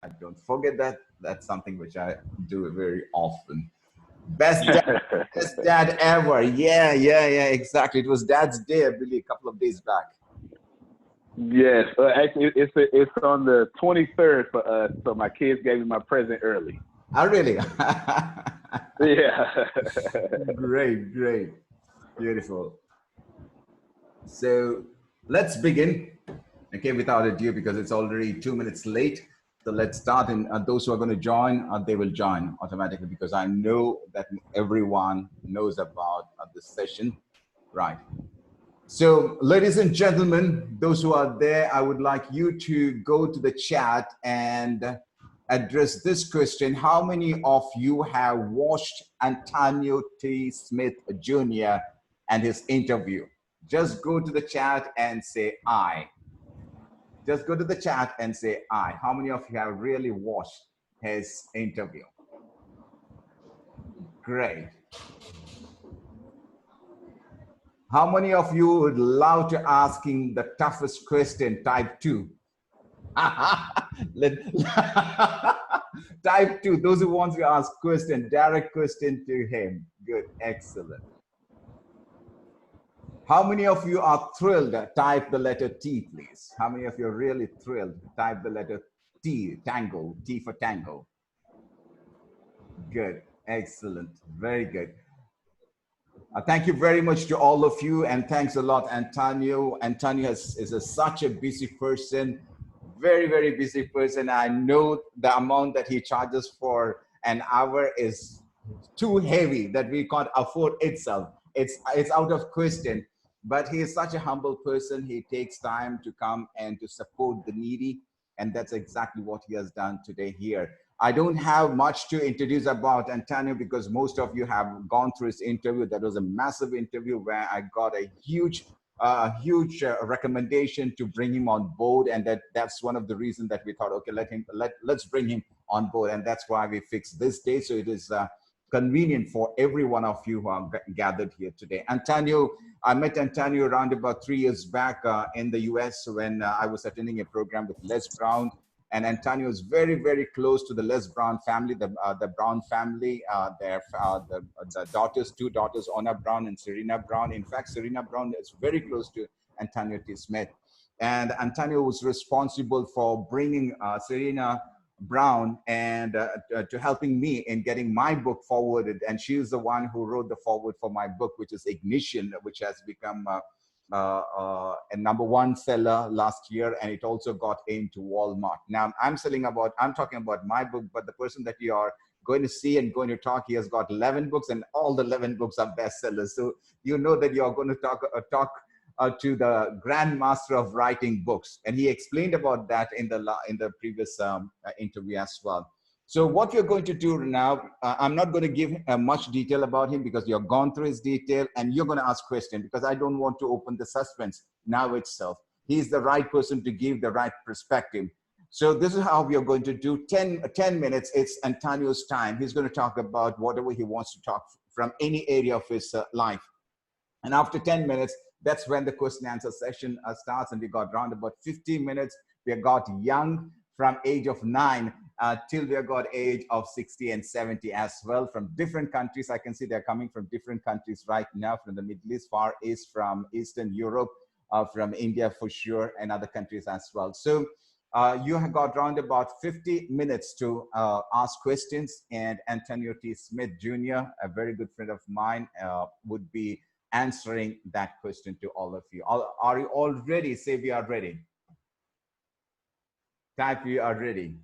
I don't forget that. That's something which I do very often. Best dad, best dad ever. Yeah, yeah, yeah, exactly. It was Dad's Day, I believe, a couple of days back. Yes, actually, it's on the 23rd for us. So my kids gave me my present early. Oh, really? Yeah. Great, great, beautiful. So let's begin. Okay, without ado, because it's already 2 minutes late. So let's start. And those who are going to join, they will join automatically because I know that everyone knows about this session, right? So, ladies and gentlemen, those who are there, I would like you to go to the chat and address this question. How many of you have watched Antonio T. Smith Jr. and his interview? Just go to the chat and say I. Just go to the chat and say I. How many of you have really watched his interview? Great. How many of you would love to ask him the toughest question, type 2? Type 2, those who want to ask question, direct question to him. Good, excellent. How many of you are thrilled? Type the letter T, please. How many of you are really thrilled? Type the letter T, tango, T for tango. Good, excellent, very good. Thank you very much to all of you, and thanks a lot, Antonio. Antonio is such a busy person, very, very busy person. I know the amount that he charges for an hour is too heavy that we can't afford itself. It's out of question. But he is such a humble person. He takes time to come and to support the needy. And that's exactly what he has done today here. I don't have much to introduce about Antonio because most of you have gone through his interview. That was a massive interview where I got a huge recommendation to bring him on board. And that's one of the reasons that we thought, okay, let's bring him on board. And that's why we fixed this day. So it is convenient for every one of you who are gathered here today. Antonio, I met Antonio around about 3 years back in the US when I was attending a program with Les Brown. And Antonio is very, very close to the Les Brown family, the Brown family, the daughters, 2 daughters, Ona Brown and Serena Brown. In fact, Serena Brown is very close to Antonio T. Smith. And Antonio was responsible for bringing Serena Brown and to helping me in getting my book forwarded. And she is the one who wrote the forward for my book, which is Ignition, which has become a #1 seller last year, and it also got into Walmart. Now I'm talking about my book, but the person that you are going to see and going to talk, he has got 11 books, and all the 11 books are bestsellers. So you know that you're going to talk to the grandmaster of writing books, and he explained about that in the previous interview as well. So what you're going to do now, I'm not going to give much detail about him because you've gone through his detail, and you're going to ask questions because I don't want to open the suspense now itself. He's the right person to give the right perspective. So this is how we are going to do 10 minutes. It's Antonio's time. He's going to talk about whatever he wants to talk from any area of his life. And after 10 minutes, that's when the question and answer session starts, and we got around about 15 minutes. We got young from age of 9 till we got age of 60 and 70 as well, from different countries. I can see they're coming from different countries right now, from the Middle East, Far East, from Eastern Europe, from India for sure, and other countries as well. So you have got around about 50 minutes to ask questions, and Antonio T. Smith Jr., a very good friend of mine, would be answering that question to all of you. Are you all ready? Say we are ready. Type we are ready.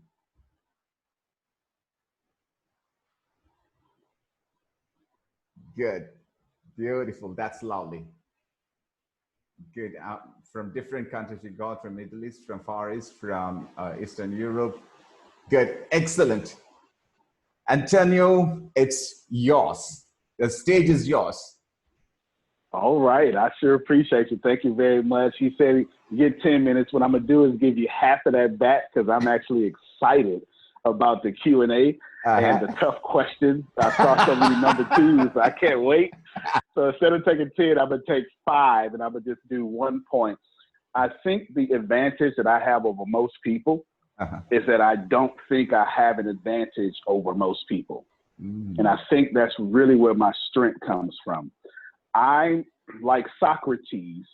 Good, beautiful, that's lovely. Good, from different countries you got, from Middle East, from Far East, from Eastern Europe. Good, excellent. Antonio, it's yours. The stage is yours. All right, I sure appreciate you. Thank you very much. He said you get 10 minutes. What I'm gonna do is give you half of that back because I'm actually excited about the Q&A and the tough questions. I saw so many number 2s. I can't wait. So instead of taking 10, I'm gonna take 5, and I'm gonna just do 1 point. I think the advantage that I have over most people is that I don't think I have an advantage over most people. And I think that's really where my strength comes from. I, like Socrates,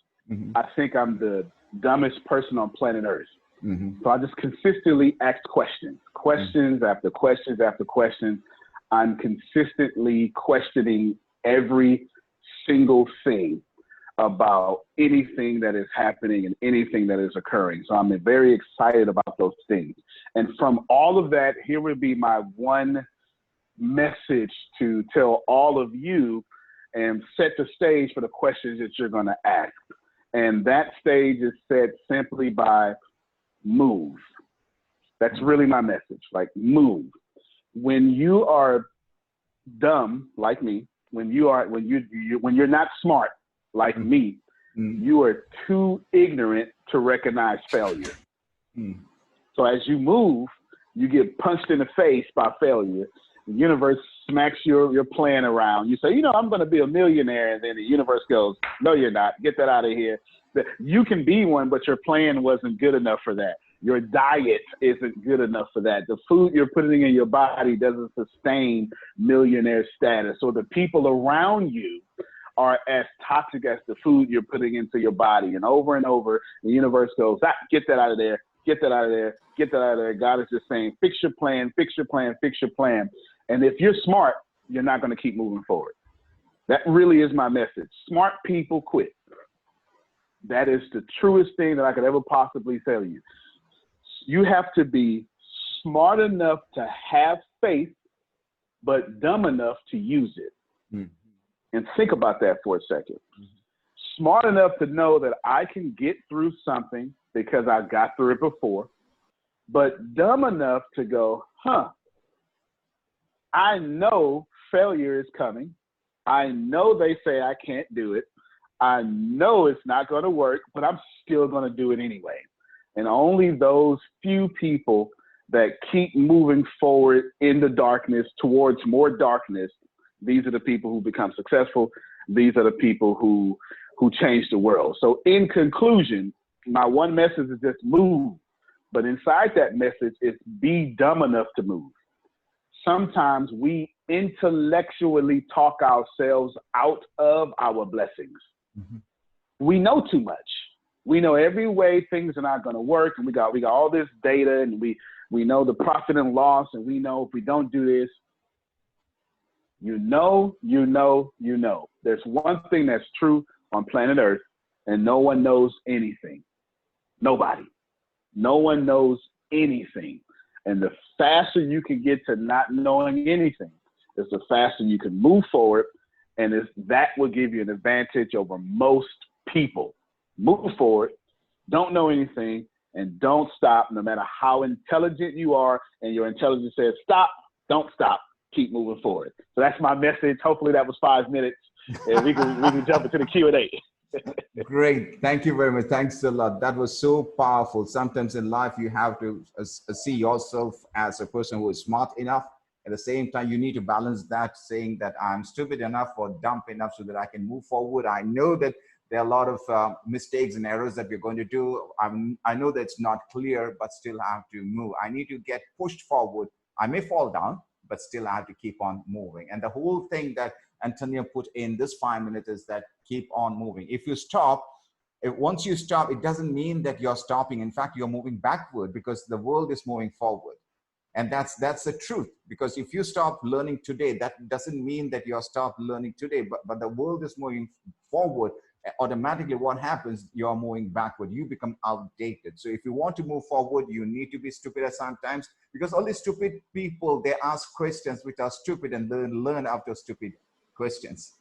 I think I'm the dumbest person on planet Earth. So I just consistently ask questions after questions after questions. I'm consistently questioning every single thing about anything that is happening and anything that is occurring. So I'm very excited about those things. And from all of that, here would be my one message to tell all of you and set the stage for the questions that you're going to ask. And that stage is set simply by move. That's really my message, like move. When you are dumb like me, when you're not smart like me, you are too ignorant to recognize failure. So as you move, you get punched in the face by failure. The universe smacks your plan around. You say, you know, I'm going to be a millionaire. And then the universe goes, no, you're not. Get that out of here. You can be one, but your plan wasn't good enough for that. Your diet isn't good enough for that. The food you're putting in your body doesn't sustain millionaire status. So the people around you are as toxic as the food you're putting into your body. And over, the universe goes, get that out of there. Get that out of there. Get that out of there. God is just saying, fix your plan, fix your plan, fix your plan. And if you're smart, you're not going to keep moving forward. That really is my message. Smart people quit. That is the truest thing that I could ever possibly tell you. You have to be smart enough to have faith, but dumb enough to use it. And think about that for a second. Smart enough to know that I can get through something because I got through it before, but dumb enough to go, I know failure is coming. I know they say I can't do it. I know it's not going to work, but I'm still going to do it anyway. And only those few people that keep moving forward in the darkness towards more darkness, these are the people who become successful. These are the people who change the world. So in conclusion, my one message is just move. But inside that message is be dumb enough to move. Sometimes we intellectually talk ourselves out of our blessings. We know too much. We know every way things are not going to work, and we got all this data, and we know the profit and loss, and we know if we don't do this, you know. There's one thing that's true on planet Earth, and no one knows anything. Nobody. No one knows anything. And the faster you can get to not knowing anything, is the faster you can move forward, and that will give you an advantage over most people. Move forward, don't know anything, and don't stop no matter how intelligent you are, and your intelligence says stop, don't stop, keep moving forward. So that's my message. Hopefully that was 5 minutes, and we can jump into the Q&A. Great. Thank you very much. Thanks a lot. That was so powerful. Sometimes in life, you have to see yourself as a person who is smart enough. At the same time, you need to balance that, saying that I'm stupid enough or dumb enough so that I can move forward. I know that there are a lot of mistakes and errors that we're going to do. I know that it's not clear, but still I have to move. I need to get pushed forward. I may fall down, but still I have to keep on moving. And the whole thing that Antonio put in this 5 minutes is that keep on moving. If you stop, once you stop, it doesn't mean that you're stopping. In fact, you're moving backward because the world is moving forward. And that's the truth, because if you stop learning today, that doesn't mean that you're stopped learning today, but the world is moving forward. Automatically what happens, you're moving backward, you become outdated. So if you want to move forward, you need to be stupid at sometimes, because only stupid people, they ask questions which are stupid and learn after stupid questions.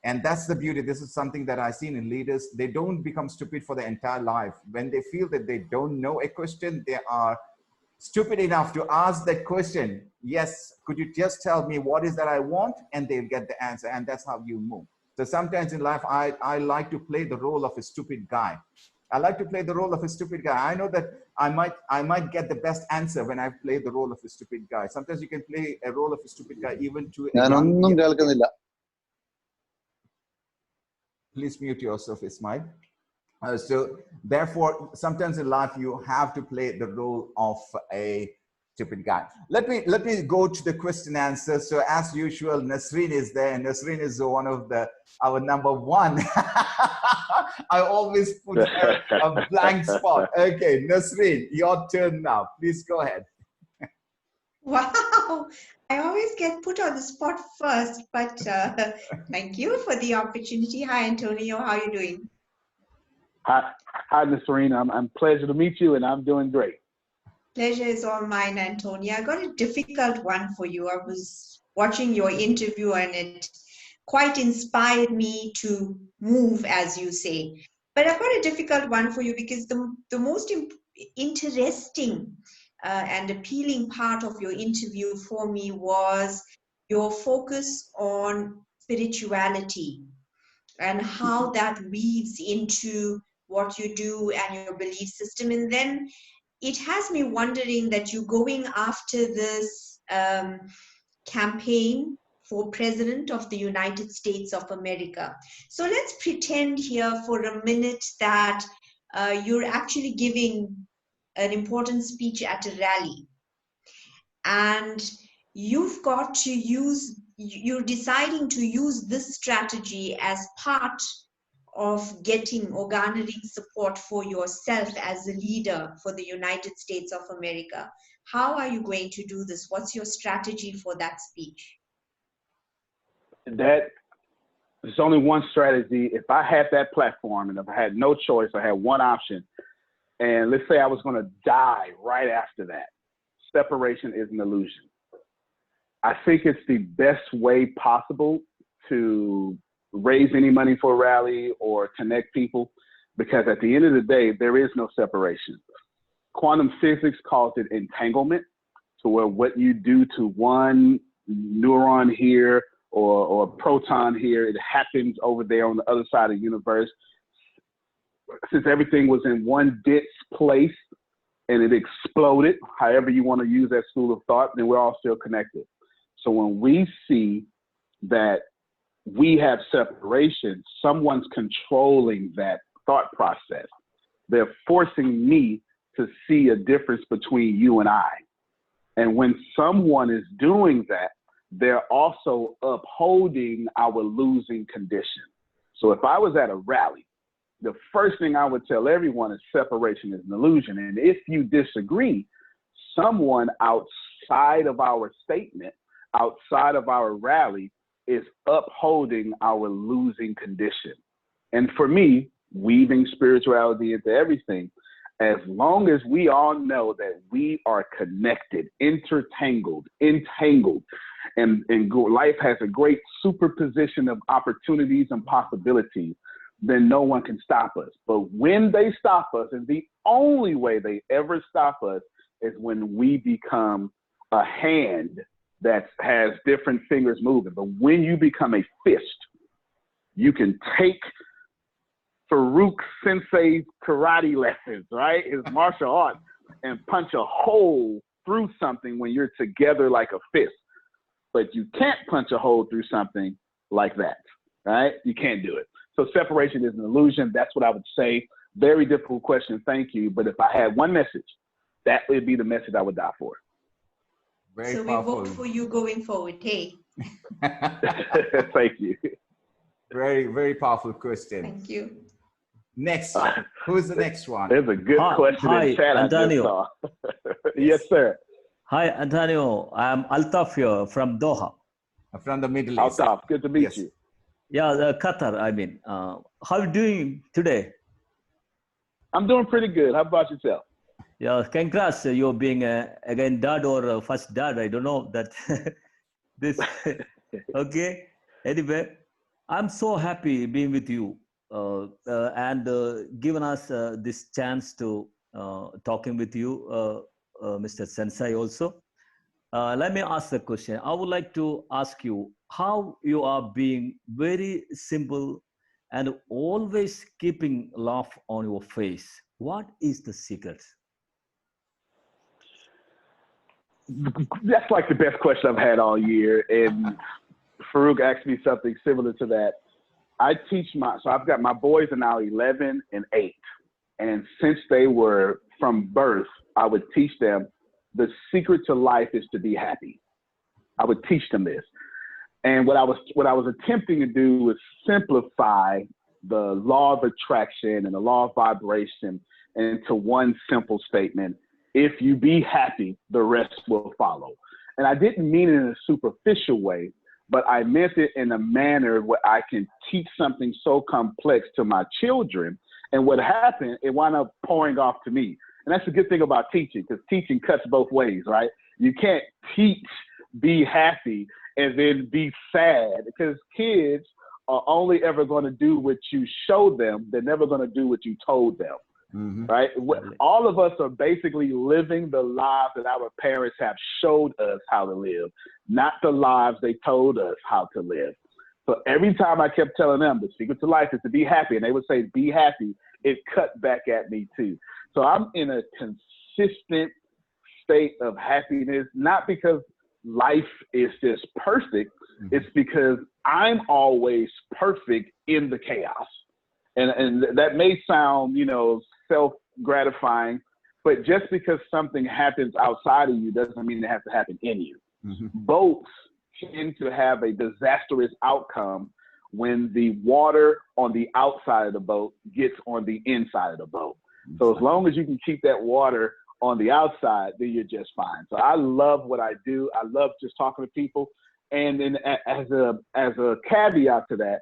And that's the beauty. This is something that I've seen in leaders. They don't become stupid for their entire life. When they feel that they don't know a question, they are stupid enough to ask that question. Yes, could you just tell me what is that I want? And they'll get the answer. And that's how you move. So sometimes in life, I like to play the role of a stupid guy. I like to play the role of a stupid guy. I know that I might get the best answer when I play the role of a stupid guy. Sometimes you can play a role of a stupid guy even to a young. Please mute yourself, Ismail. So therefore, sometimes in life you have to play the role of a stupid guy. Let me go to the question answer. So as usual, Nasreen is there, and Nasreen is one of our number one. I always put a blank spot. Okay, Nasreen, your turn now. Please go ahead. Wow, I always get put on the spot first, but thank you for the opportunity. Hi, Antonio. How are you doing? Hi, Ms. Serena. I'm pleasure to meet you, and I'm doing great. Pleasure is all mine, Antonio. I got a difficult one for you. I was watching your interview, and it quite inspired me to move, as you say. But I've got a difficult one for you because the most interesting and appealing part of your interview for me was your focus on spirituality and how that weaves into what you do and your belief system. And then it has me wondering that you're going after this campaign for President of the United States of America. So let's pretend here for a minute that you're actually giving an important speech at a rally, and you've got to you're deciding to use this strategy as part of getting or garnering support for yourself as a leader for the United States of America. How are you going to do this? What's your strategy for that speech? There's only one strategy. If I had that platform and if I had no choice, I had one option, and let's say I was going to die right after that, separation is an illusion. I think it's the best way possible to raise any money for a rally or connect people, because at the end of the day, there is no separation. Quantum physics calls it entanglement, to where what you do to one neuron here or proton here, it happens over there on the other side of the universe. Since everything was in one dense place and it exploded, however you want to use that school of thought, then we're all still connected. So when we see that we have separation, someone's controlling that thought process. They're forcing me to see a difference between you and I. And when someone is doing that, they're also upholding our losing condition. So if I was at a rally, the first thing I would tell everyone is separation is an illusion. And if you disagree, someone outside of our statement, outside of our rally, is upholding our losing condition. And for me, weaving spirituality into everything, as long as we all know that we are connected, entangled, and life has a great superposition of opportunities and possibilities, then no one can stop us. But when they stop us, and the only way they ever stop us is when we become a hand that has different fingers moving. But when you become a fist, you can take Farookh Sensei's karate lessons, right? His martial arts, and punch a hole through something when you're together like a fist. But you can't punch a hole through something like that, right? You can't do it. So separation is an illusion. That's what I would say. Very difficult question. Thank you. But if I had one message, that would be the message I would die for. Very so powerful. We vote for you going forward. Hey. Thank you. Very, very powerful question. Thank you. Next, who's the next one? There's a good question in chat. Antonio. Yes, sir. Hi, Antonio. I'm Altaf here from Doha. From the Middle East. Altaf, good to meet you. Yeah, Qatar, I mean. How are you doing today? I'm doing pretty good. How about yourself? Yeah, congrats. You're being again dad or first dad. I don't know that. This. Okay. Anyway, I'm so happy being with you and giving us this chance to talking with you, Mr. Sensei also. Let me ask the question. I would like to ask you how you are being very simple and always keeping laugh on your face. What is the secret? That's like the best question I've had all year. And Farookh asked me something similar to that. I teach so I've got my boys are now 11 and 8. And since they were from birth, I would teach them the secret to life is to be happy. I would teach them this. And what I was attempting to do was simplify the law of attraction and the law of vibration into one simple statement. If you be happy, the rest will follow. And I didn't mean it in a superficial way, but I meant it in a manner where I can teach something so complex to my children. And what happened, it wound up pouring off to me. And that's the good thing about teaching, because teaching cuts both ways, right? You can't teach be happy and then be sad, because kids are only ever going to do what you show them. They're never going to do what you told them. Mm-hmm. Right? All of us are basically living the lives that our parents have showed us how to live, not the lives they told us how to live. So every time I kept telling them the secret to life is to be happy, and they would say, be happy, it cut back at me too. So I'm in a consistent state of happiness, not because life is just perfect. Mm-hmm. It's because I'm always perfect in the chaos. And that may sound, self-gratifying, but just because something happens outside of you doesn't mean it has to happen in you. Mm-hmm. Boats tend to have a disastrous outcome when the water on the outside of the boat gets on the inside of the boat. So as long as you can keep that water on the outside, then you're just fine. So I love what I do. I love just talking to people. And then as a caveat to that,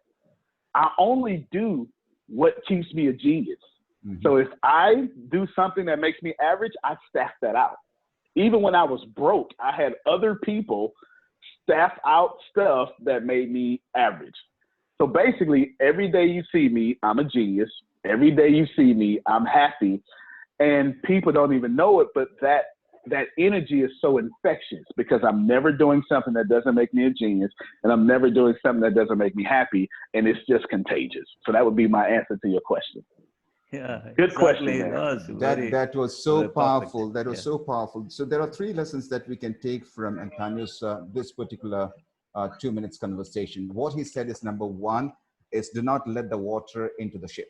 I only do what keeps me a genius. Mm-hmm. So if I do something that makes me average, I staff that out. Even when I was broke, I had other people staff out stuff that made me average. So basically, every day you see me, I'm a genius. Every day you see me, I'm happy. And people don't even know it, but that energy is so infectious, because I'm never doing something that doesn't make me a genius, and I'm never doing something that doesn't make me happy, and it's just contagious. So that would be my answer to your question. Yeah, good exactly. question. That was so powerful. Perfect. That was so powerful. So there are 3 lessons that we can take from Antonio's this particular 2 minutes conversation. What he said is, number 1 is, do not let the water into the ship.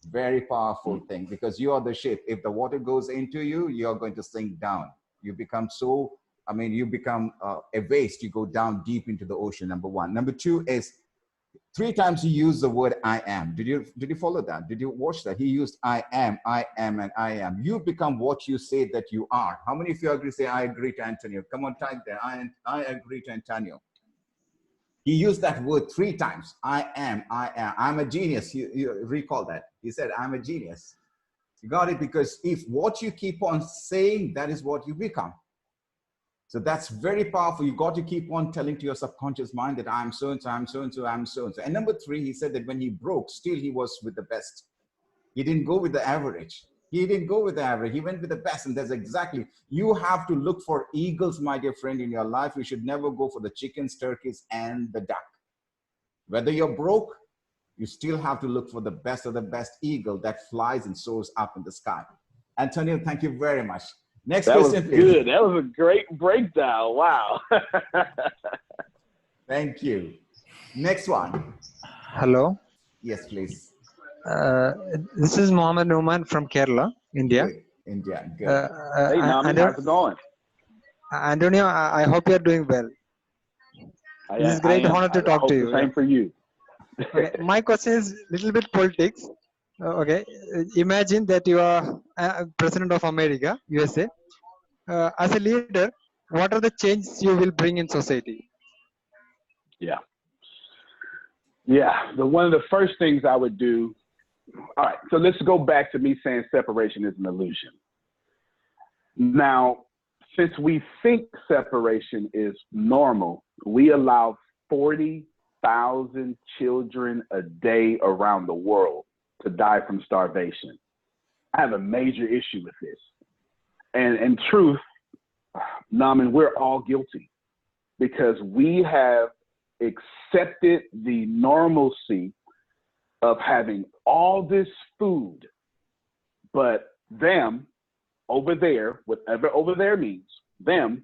Very powerful thing, because you are the ship. If the water goes into you, you're going to sink down. You become you become a waste. You go down deep into the ocean, number 1. Number 2 is, 3 times he used the word I am. Did you follow that? Did you watch that? He used I am, and I am. You become what you say that you are. How many of you agree? Say, I agree to Antonio. Come on, type there. I agree to Antonio. He used that word 3 times. I am. I'm a genius. You recall that. He said, I'm a genius. You got it? Because if what you keep on saying, that is what you become. So that's very powerful. You got to keep on telling to your subconscious mind that I'm so-and-so, I'm so-and-so, I'm so-and-so. And number 3, he said that when he broke, still he was with the best. He didn't go with the average. He didn't go with the average. He went with the best. And that's exactly, you have to look for eagles, my dear friend, in your life. You should never go for the chickens, turkeys, and the duck. Whether you're broke, you still have to look for the best of the best eagle that flies and soars up in the sky. Antonio, thank you very much. Next question, was please. Good. That was a great breakdown. Wow. Thank you. Next one. Hello. Yes, please. This is Mohammed Numan from Kerala, India. Good. India. Good. Hey, Nami, how's it going? Antonio, I hope you're doing well. This is great honor to talk to you. Same for you. Okay. My question is a little bit politics. Okay. Imagine that you are President of America, USA. As a leader, what are the changes you will bring in society? Yeah. One of the first things I would do. All right. So let's go back to me saying separation is an illusion. Now, since we think separation is normal, we allow 40,000 children a day around the world to die from starvation. I have a major issue with this. And in truth, Naman, we're all guilty, because we have accepted the normalcy of having all this food, but them over there, whatever over there means, them,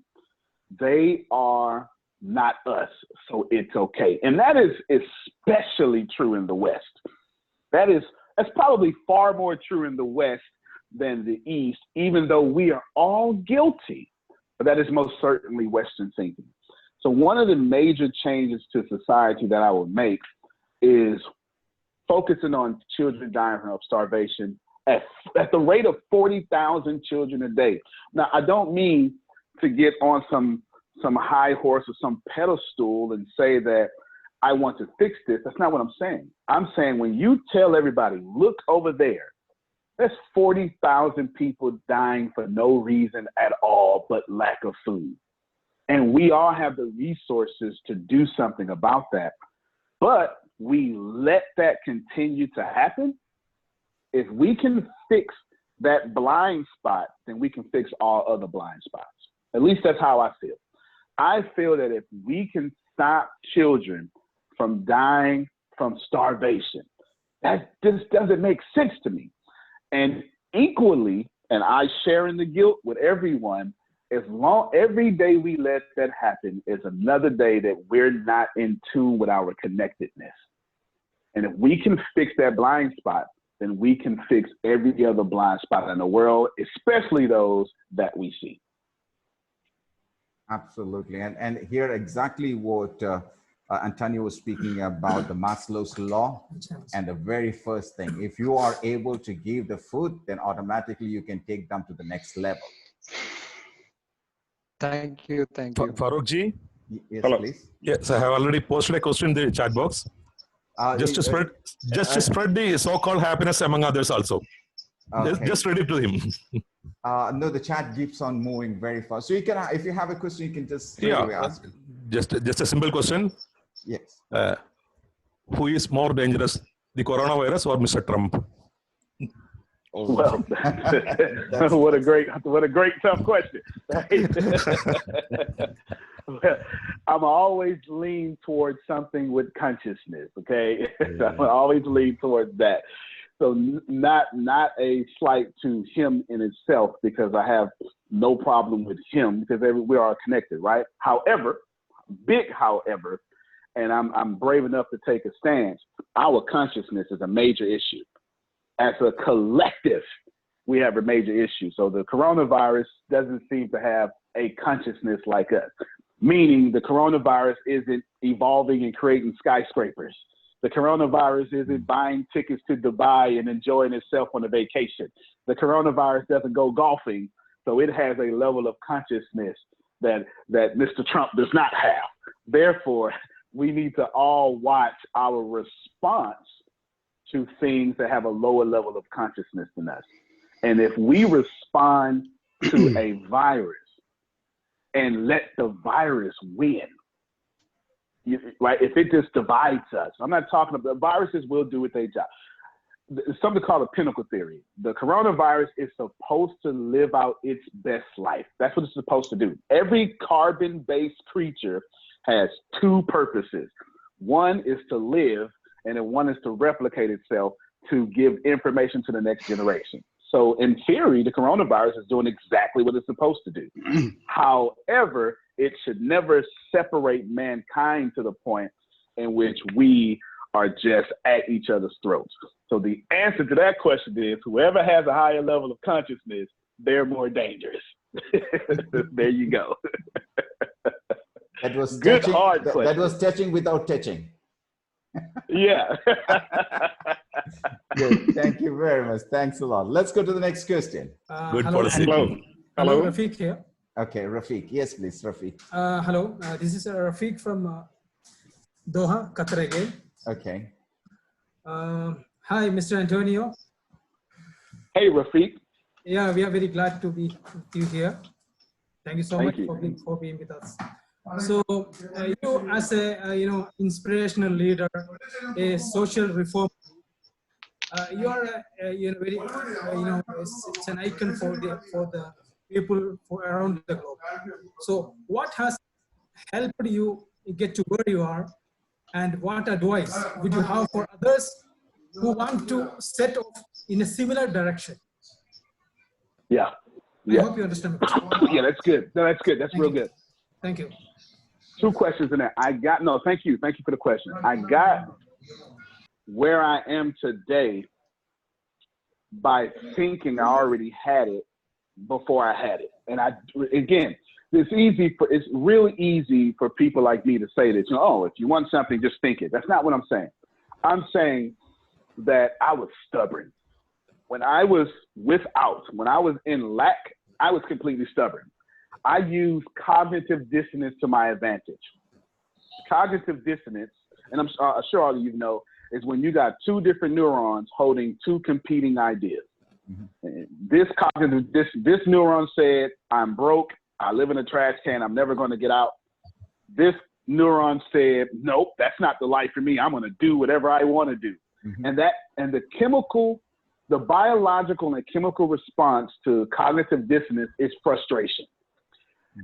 they are not us, so it's okay. And that is especially true in the West. That's probably far more true in the West than the East, even though we are all guilty. But that is most certainly Western thinking. So one of the major changes to society that I would make is focusing on children dying from starvation at the rate of 40,000 children a day. Now, I don't mean to get on some high horse or some pedestal and say that I want to fix this. That's not what I'm saying. I'm saying when you tell everybody, look over there, there's 40,000 people dying for no reason at all but lack of food. And we all have the resources to do something about that. But we let that continue to happen. If we can fix that blind spot, then we can fix all other blind spots. At least that's how I feel. I feel that if we can stop children from dying from starvation, that just doesn't make sense to me. And equally, and I share in the guilt with everyone, every day we let that happen is another day that we're not in tune with our connectedness. And if we can fix that blind spot, then we can fix every other blind spot in the world, especially those that we see. Absolutely. And here exactly what Antonio was speaking about, the Maslow's law. And the very first thing, if you are able to give the food, then automatically you can take them to the next level. Thank you. Thank you. Farookh ji? Yes, hello. Please. Yes, I have already posted a question in the chat box. Just to spread the so-called happiness among others also. Okay. Just read it to him. No, the chat keeps on moving very fast. So you can, if you have a question, you can just straight away ask it. Just a simple question. Yes. Who is more dangerous, the coronavirus or Mr. Trump? Well, what a great tough question. Well, I'm always lean towards something with consciousness. Okay, I'm always lean towards that. So not a slight to him in itself, because I have no problem with him, because we are connected, right? However, big however, and I'm brave enough to take a stance. Our consciousness is a major issue. As a collective, we have a major issue. So the coronavirus doesn't seem to have a consciousness like us, meaning the coronavirus isn't evolving and creating skyscrapers. The coronavirus isn't buying tickets to Dubai and enjoying itself on a vacation. The coronavirus doesn't go golfing, so it has a level of consciousness that Mr. Trump does not have. Therefore, we need to all watch our response to things that have a lower level of consciousness than us. And if we respond to a virus and let the virus win, right? If it just divides us, I'm not talking about, viruses will do what they job. It's something called a pinnacle theory. The coronavirus is supposed to live out its best life. That's what it's supposed to do. Every carbon-based creature has two purposes. One is to live, and then one is to replicate itself to give information to the next generation. So in theory, the coronavirus is doing exactly what it's supposed to do. However, it should never separate mankind to the point in which we are just at each other's throats. So the answer to that question is, whoever has a higher level of consciousness, they're more dangerous. There you go. That was good, touching, hard question. That was touching without touching. Yeah. Good. Thank you very much. Thanks a lot. Let's go to the next question. Good hello. policy. Hello, Rafiq here. Okay, Rafiq. Yes, please, Rafiq. Hello, this is Rafiq from Doha, Qatar again. Okay. Hi, Mr. Antonio. Hey, Rafiq. Yeah, we are very glad to be with you here. Thank you so Thank much you. for being with us. So, you as a inspirational leader, a social reformer, you are very it's an icon for the people around the globe. So, what has helped you get to where you are, and what advice would you have for others who want to set off in a similar direction? Yeah. I hope you understand me. Yeah, that's good. No, that's good. That's real good. Thank you. Two questions in there. No, thank you. Thank you for the question. I got where I am today by thinking I already had it before I had it. And again, it's really easy for people like me to say that, if you want something, just think it. That's not what I'm saying. I'm saying that I was stubborn. When I was in lack, I was completely stubborn. I used cognitive dissonance to my advantage. Cognitive dissonance, and I'm sure all of you know, is when you got two different neurons holding two competing ideas. Mm-hmm. This neuron said, I'm broke, I live in a trash can, I'm never going to get out. This neuron said, nope, that's not the life for me. I'm going to do whatever I want to do. Mm-hmm. And the biological and chemical response to cognitive dissonance is frustration.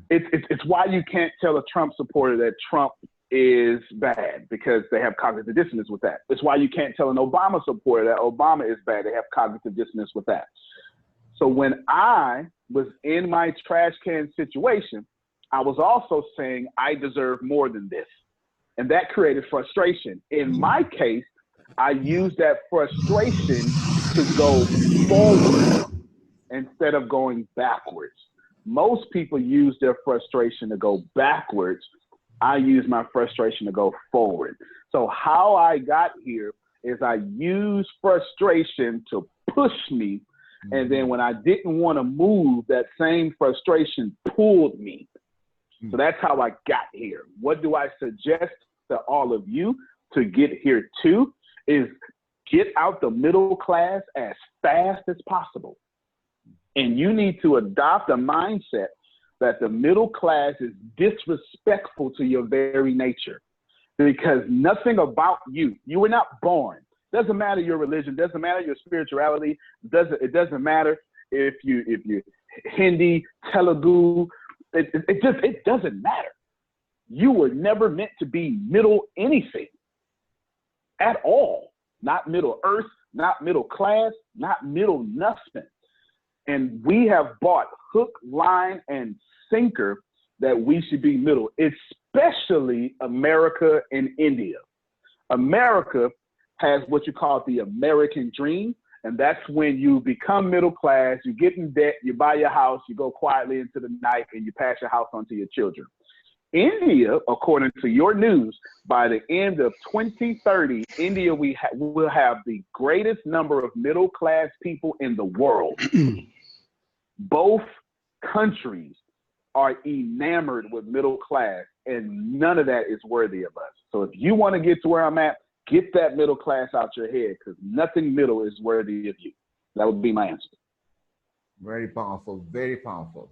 It's why you can't tell a Trump supporter that Trump is bad, because they have cognitive dissonance with that. It's why you can't tell an Obama supporter that Obama is bad. They have cognitive dissonance with that. So when I was in my trash can situation, I was also saying I deserve more than this. And that created frustration. In my case, I used that frustration to go forward instead of going backwards. Most people use their frustration to go backwards. I use my frustration to go forward. So how I got here is I used frustration to push me. And then when I didn't want to move, that same frustration pulled me. So that's how I got here. What do I suggest to all of you to get here to is get out the middle class as fast as possible. And you need to adopt a mindset that the middle class is disrespectful to your very nature, because nothing about you were not born. Doesn't matter your religion, doesn't matter your spirituality, it doesn't matter if you Hindi, Telugu, it doesn't matter. You were never meant to be middle anything at all. Not middle earth, not middle class, not middle nothing. And we have bought hook, line, and sinker that we should be middle, especially America and India. America has what you call the American dream, and that's when you become middle class, you get in debt, you buy your house, you go quietly into the night, and you pass your house on to your children. India, according to your news, by the end of 2030, India will have the greatest number of middle-class people in the world. Both countries are enamored with middle class, and none of that is worthy of us. So if you want to get to where I'm at, get that middle class out your head, because nothing middle is worthy of you. That would be my answer. Very powerful, very powerful.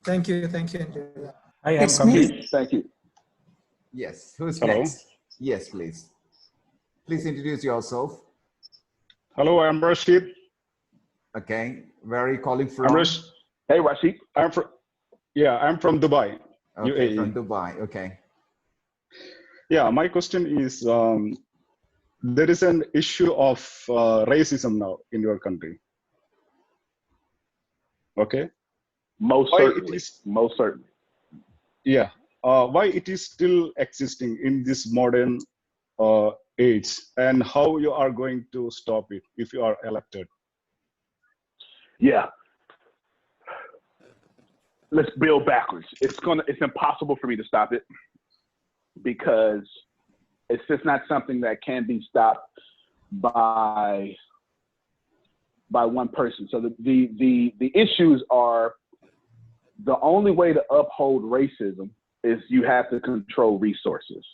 Thank you, Andrea. I am complete. Thank you. Yes, who's Hello. next? Yes, please. Please introduce yourself. Hello, I'm Rashid. Okay, where are you calling from? Hey, Rashid. I'm from Dubai, Okay, UAE. from Dubai, okay. Yeah, my question is, there is an issue of racism now in your country. Okay? Most certainly. Yeah. Why it is still existing in this modern age, and how you are going to stop it if you are elected? Yeah. Let's build backwards. It's impossible for me to stop it, because it's just not something that can be stopped by one person. So the issues are, the only way to uphold racism is you have to control resources.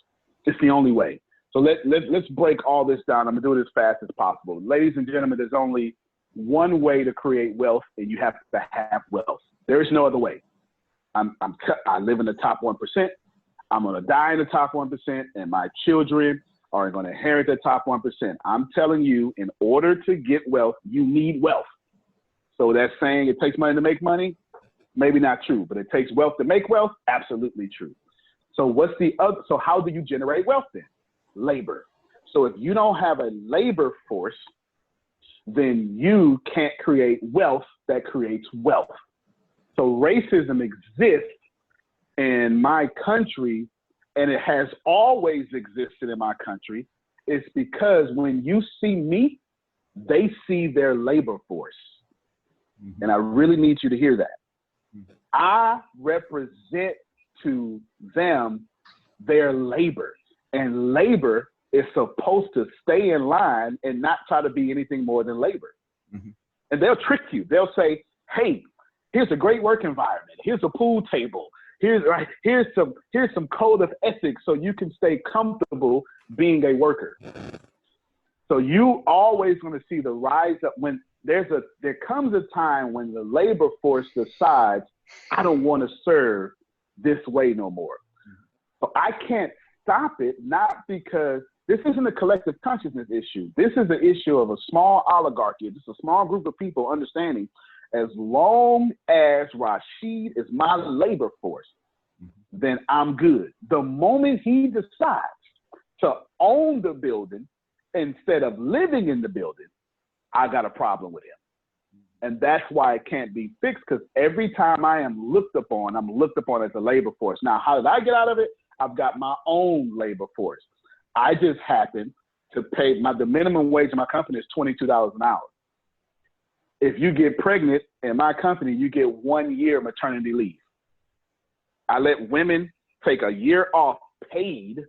It's the only way. So let's break all this down. I'm gonna do it as fast as possible. Ladies and gentlemen, there's only one way to create wealth, and you have to have wealth. There is no other way. I live in the top 1%. I'm gonna die in the top 1%, and my children are gonna inherit the top 1%. I'm telling you, in order to get wealth, you need wealth. So that saying, it takes money to make money, maybe not true, but it takes wealth to make wealth, absolutely true. So so how do you generate wealth then? Labor. So if you don't have a labor force, then you can't create wealth that creates wealth. So racism exists in my country and it has always existed in my country, is because when you see me, they see their labor force. Mm-hmm. And I really need you to hear that. Mm-hmm. I represent to them their labor, and labor is supposed to stay in line and not try to be anything more than labor. Mm-hmm. And they'll trick you. They'll say, hey, here's a great work environment. Here's a pool table. Here's some code of ethics so you can stay comfortable being a worker. So you always going to see the rise up when there comes a time when the labor force decides, I don't want to serve this way no more. So I can't stop it, not because this isn't a collective consciousness issue. This is an issue of a small oligarchy, just a small group of people understanding as long as Rashid is my labor force, then I'm good. The moment he decides to own the building instead of living in the building, I got a problem with him. And that's why it can't be fixed, because every time I am looked upon, I'm looked upon as a labor force. Now, how did I get out of it? I've got my own labor force. I just happen to pay the minimum wage in my company is $22 an hour. If you get pregnant in my company, you get 1 year maternity leave. I let women take a year off paid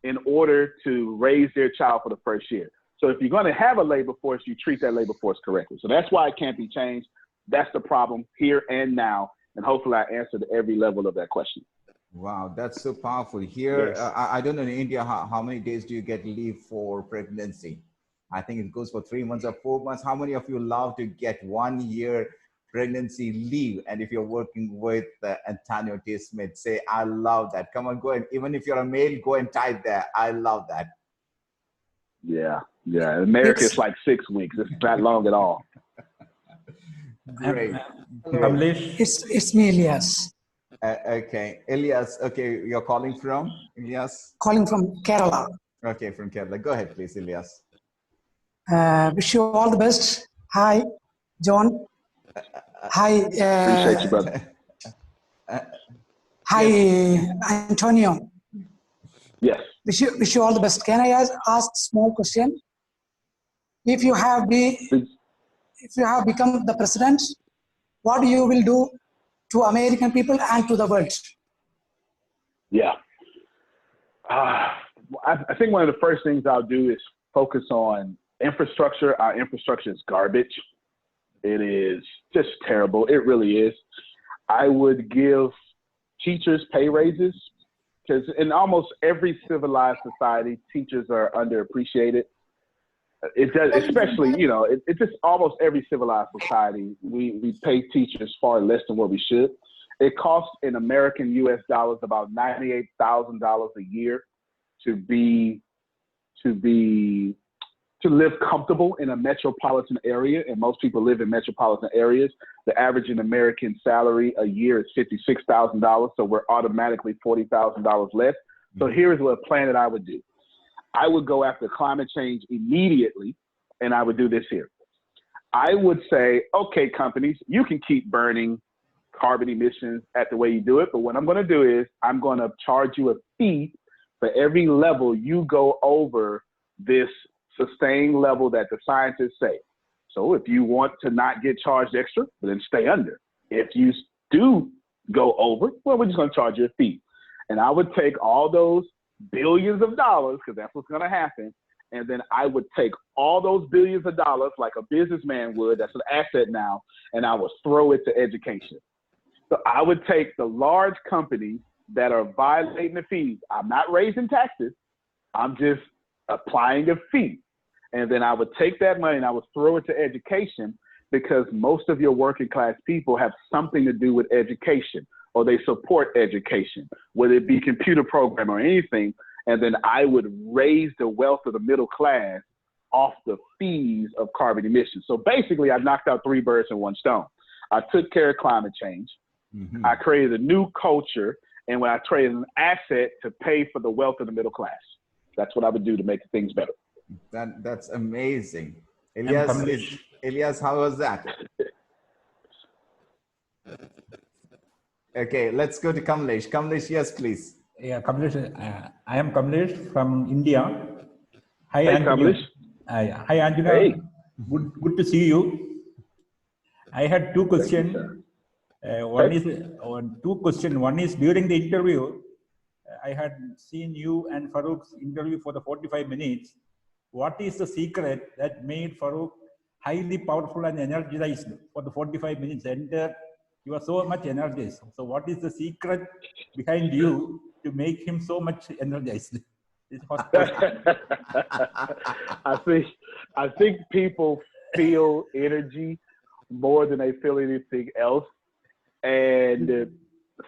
in order to raise their child for the first year. So if you're going to have a labor force, you treat that labor force correctly. So that's why it can't be changed. That's the problem here and now. And hopefully I answered every level of that question. Wow, that's so powerful. Here, yes. I don't know in India, how many days do you get leave for pregnancy? I think it goes for 3 months or 4 months. How many of you love to get 1 year pregnancy leave? And if you're working with Antonio T. Smith, say, I love that. Come on, go and even if you're a male, go and type there. I love that. Yeah. In America, it's like 6 weeks. It's not long at all. Great. It's me, Elias. Okay, Elias. Okay, you're calling from Elias? Calling from Kerala. Okay, from Kerala. Go ahead, please, Elias. Wish you all the best. Hi, John. Hi. Appreciate you, brother. Hi, yes. Antonio. Yes. Wish you all the best. Can I ask a small question? If you have become the president, what you will do to American people and to the world? Yeah. I think one of the first things I'll do is focus on infrastructure. Our infrastructure is garbage. It is just terrible. It really is. I would give teachers pay raises, because in almost every civilized society, teachers are underappreciated. It does, especially, it's just almost every civilized society, we pay teachers far less than what we should. It costs in American US dollars about $98,000 a year to live comfortable in a metropolitan area, and most people live in metropolitan areas. The average in American salary a year is $56,000, so we're automatically $40,000 less. So here's what a plan that I would do. I would go after climate change immediately, and I would do this here. I would say, okay, companies, you can keep burning carbon emissions at the way you do it, but what I'm going to do is I'm going to charge you a fee for every level you go over this sustained level that the scientists say. So if you want to not get charged extra, then stay under. If you do go over, well, we're just going to charge you a fee. And I would take all those billions of dollars, because that's what's going to happen, and then I would take all those billions of dollars like a businessman would, that's an asset now, and I would throw it to education. So I would take the large companies that are violating the fees. I'm not raising taxes. I'm just applying a fee. And then I would take that money and I would throw it to education, because most of your working class people have something to do with education, or they support education, whether it be computer program or anything. And then I would raise the wealth of the middle class off the fees of carbon emissions. So basically I knocked out 3 birds in 1 stone. I took care of climate change. I created a new culture, and when I created an asset to pay for the wealth of the middle class. That's what I would do to make things better. That's amazing. Elias, how was that? Okay, let's go to Kamlesh. Kamlesh, yes, please. Yeah, Kamlesh, I am Kamlesh from India. Hi, Hey, Antonio. Kamlesh. Hi, Antonio. Hey. Good to see you. I had two Thank you, questions. sir. Two questions. One is during the interview, I had seen you and Farookh's interview for the 45 minutes. What is the secret that made Farookh highly powerful and energized for the 45 minutes? And you are so much energized. So what is the secret behind you to make him so much energized? This is the first question. I think people feel energy more than they feel anything else. And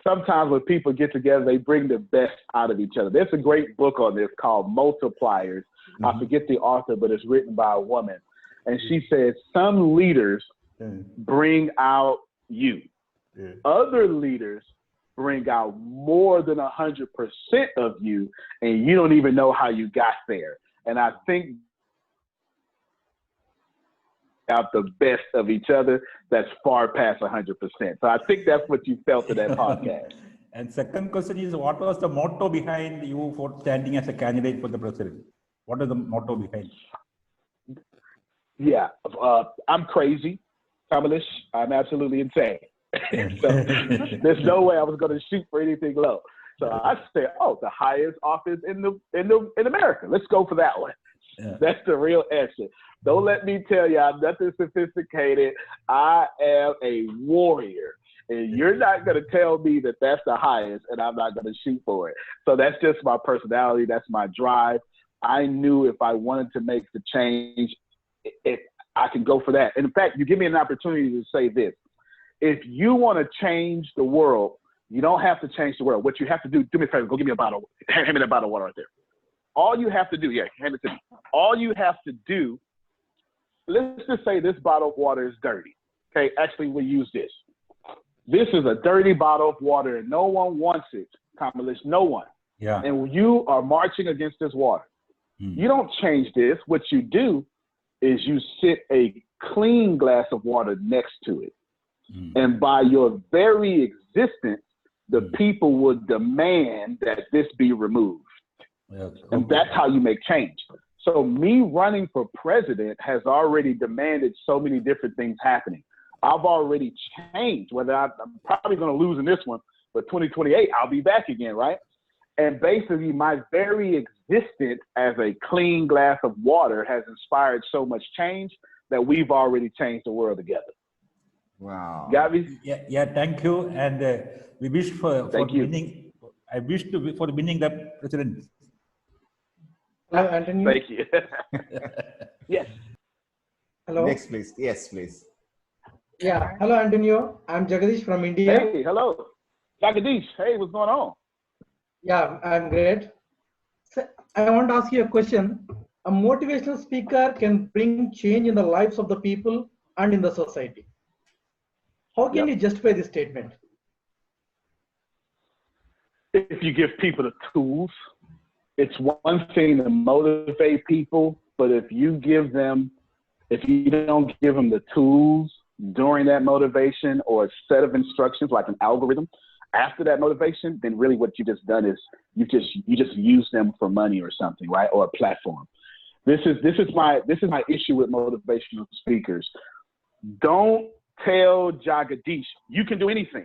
sometimes when people get together, they bring the best out of each other. There's a great book on this called Multipliers. I forget the author, but it's written by a woman. And she says, some leaders bring out you. Other leaders bring out more than 100% of you, and you don't even know how you got there. And I think out the best of each other, that's far past 100%. So I think that's what you felt in that podcast. And second question is, what was the motto behind you for standing as a candidate for the president? What is the motto behind? Yeah, I'm crazy, Kamlesh. I'm absolutely insane. So there's no way I was going to shoot for anything low. So I said, oh, the highest office in America. Let's go for that one. Yeah. That's the real answer. Don't let me tell you I'm nothing sophisticated. I am a warrior. And you're not going to tell me that that's the highest and I'm not going to shoot for it. So that's just my personality. That's my drive. I knew if I wanted to make the change, I could go for that. And in fact, you give me an opportunity to say this. If you want to change the world, you don't have to change the world. What you have to do me a favor, go give me a bottle. Hand me that bottle of water right there. All you have to do, hand it to me. All you have to do, let's just say this bottle of water is dirty. Okay, actually we'll use this. This is a dirty bottle of water and no one wants it, Kamlesh, no one. Yeah. And you are marching against this water. You don't change this. What you do is you sit a clean glass of water next to it. And by your very existence, the people would demand that this be removed. And that's how you make change. So me running for president has already demanded so many different things happening. I've already changed, whether I'm probably going to lose in this one, but 2028, I'll be back again, right? And basically my very existence as a clean glass of water has inspired so much change that we've already changed the world together. Wow. Got me? Yeah, thank you. And we wish for winning. I wish for winning the president. Hello, Antonio. Thank you. Yes. Hello. Next, please. Yes, please. Yeah. Hello, Antonio. I'm Jagadish from India. Hey, hello. Jagadish. Hey, what's going on? Yeah, I'm great. So I want to ask you a question. A motivational speaker can bring change in the lives of the people and in the society. How can you justify this statement? If you give people the tools, it's one thing to motivate people, but if you don't give them the tools during that motivation or a set of instructions like an algorithm after that motivation, then really what you just done is you just use them for money or something, right? Or a platform. This is my issue with motivational speakers. Don't tell Jagadish you can do anything.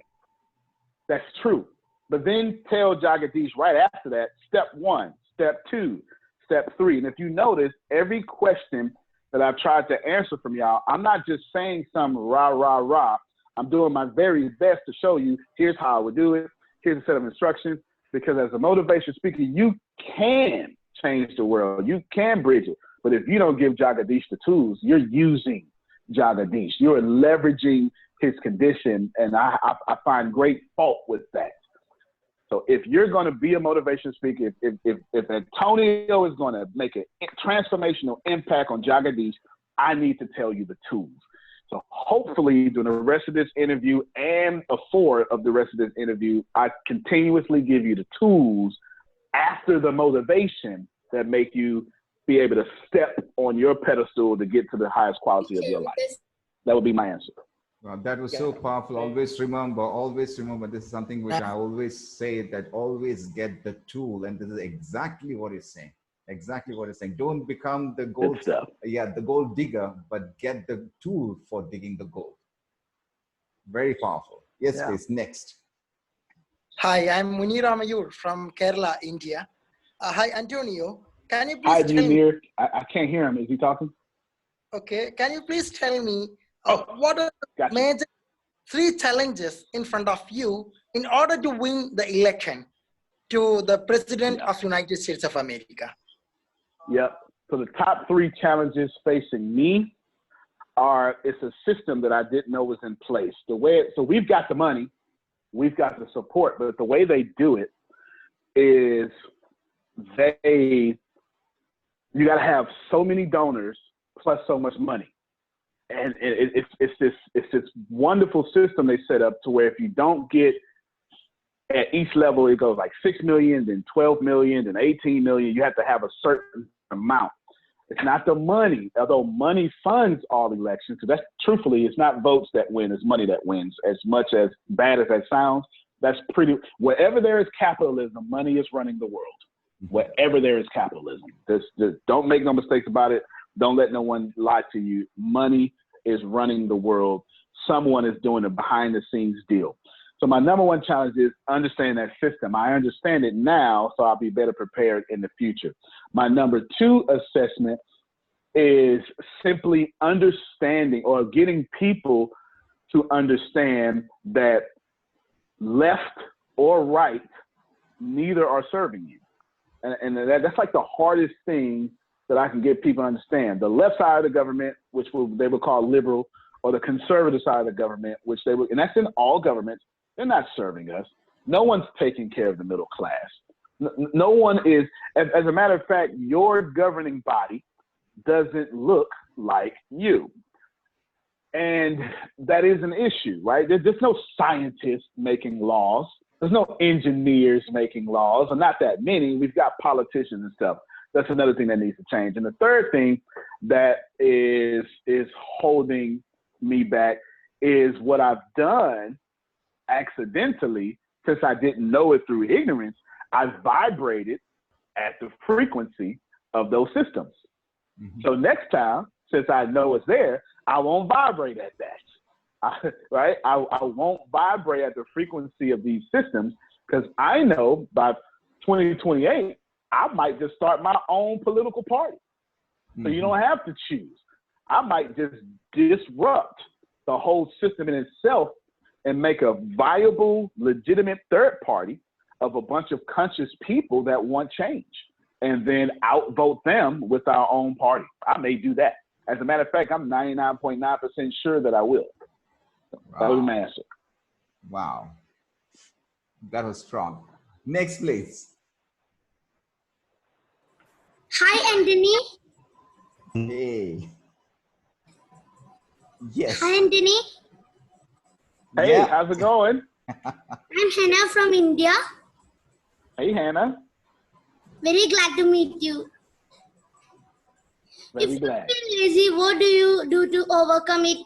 That's true. But then tell Jagadish right after that, step 1, step 2, step 3. And if you notice, every question that I've tried to answer from y'all, I'm not just saying some rah, rah, rah. I'm doing my very best to show you, here's how I would do it. Here's a set of instructions. Because as a motivation speaker, you can change the world. You can bridge it. But if you don't give Jagadish the tools, you're using Jagadish. You're leveraging his condition. And I find great fault with that. So if you're going to be a motivation speaker, if Antonio is going to make a transformational impact on Jagadish, I need to tell you the tools. So hopefully during the rest of this interview and before of the rest of this interview, I continuously give you the tools after the motivation that make you be able to step on your pedestal to get to the highest quality of your life. That would be my answer. Well, that was so powerful. Always remember, this is something which I always say, that always get the tool. And this is exactly what he's saying. Exactly what he's saying. Don't become the gold, the gold digger, but get the tool for digging the gold. Very powerful. Yes, please. Next. Hi, I'm Munir Amayur from Kerala, India. Hi, Antonio. Can you please Hi, tell me? Munir. I can't hear him. Is he talking? Okay. Can you please tell me what are the major 3 challenges in front of you in order to win the election to the President of United States of America? Yep. So the top 3 challenges facing me are, it's a system that I didn't know was in place. So we've got the money, we've got the support, but the way they do it is you got to have so many donors plus so much money. And it's this wonderful system they set up to where if you don't get at each level, it goes like 6 million, then 12 million, then 18 million. You have to have a certain amount. It's not the money, although money funds all elections. So that's truthfully, it's not votes that win, it's money that wins. As much as bad as that sounds, that's pretty, wherever there is capitalism, money is running the world. Wherever there is capitalism, just don't make no mistakes about it. Don't let no one lie to you. Money is running the world. Someone is doing a behind the scenes deal. So my number 1 challenge is understanding that system. I understand it now, so I'll be better prepared in the future. My number 2 assessment is simply understanding or getting people to understand that left or right, neither are serving you. And that's like the hardest thing that I can get people to understand. The left side of the government, which they would call liberal, or the conservative side of the government, which they would, and that's in all governments, they're not serving us. No one's taking care of the middle class. No one is, as a matter of fact, your governing body doesn't look like you. And that is an issue, right? There's no scientists making laws. There's no engineers making laws, or not that many. We've got politicians and stuff. That's another thing that needs to change. And the third thing that is holding me back is what I've done accidentally, since I didn't know it through ignorance. I vibrated at the frequency of those systems. So next time, since I know it's there, I won't vibrate at that. Right? I won't vibrate at the frequency of these systems, because I know by 2028, I might just start my own political party. So you don't have to choose. I might just disrupt the whole system in itself and make a viable, legitimate third party of a bunch of conscious people that want change, and then outvote them with our own party. I may do that. As a matter of fact, I'm 99.9% sure that I will. That was my answer. Wow. That was strong. Next, please. Hi, Anthony. Hey. Yes. Hi, Anthony. Hey, how's it going? I'm Hannah from India. Hey, Hannah. Very glad to meet you. Very glad. If you feel lazy, what do you do to overcome it?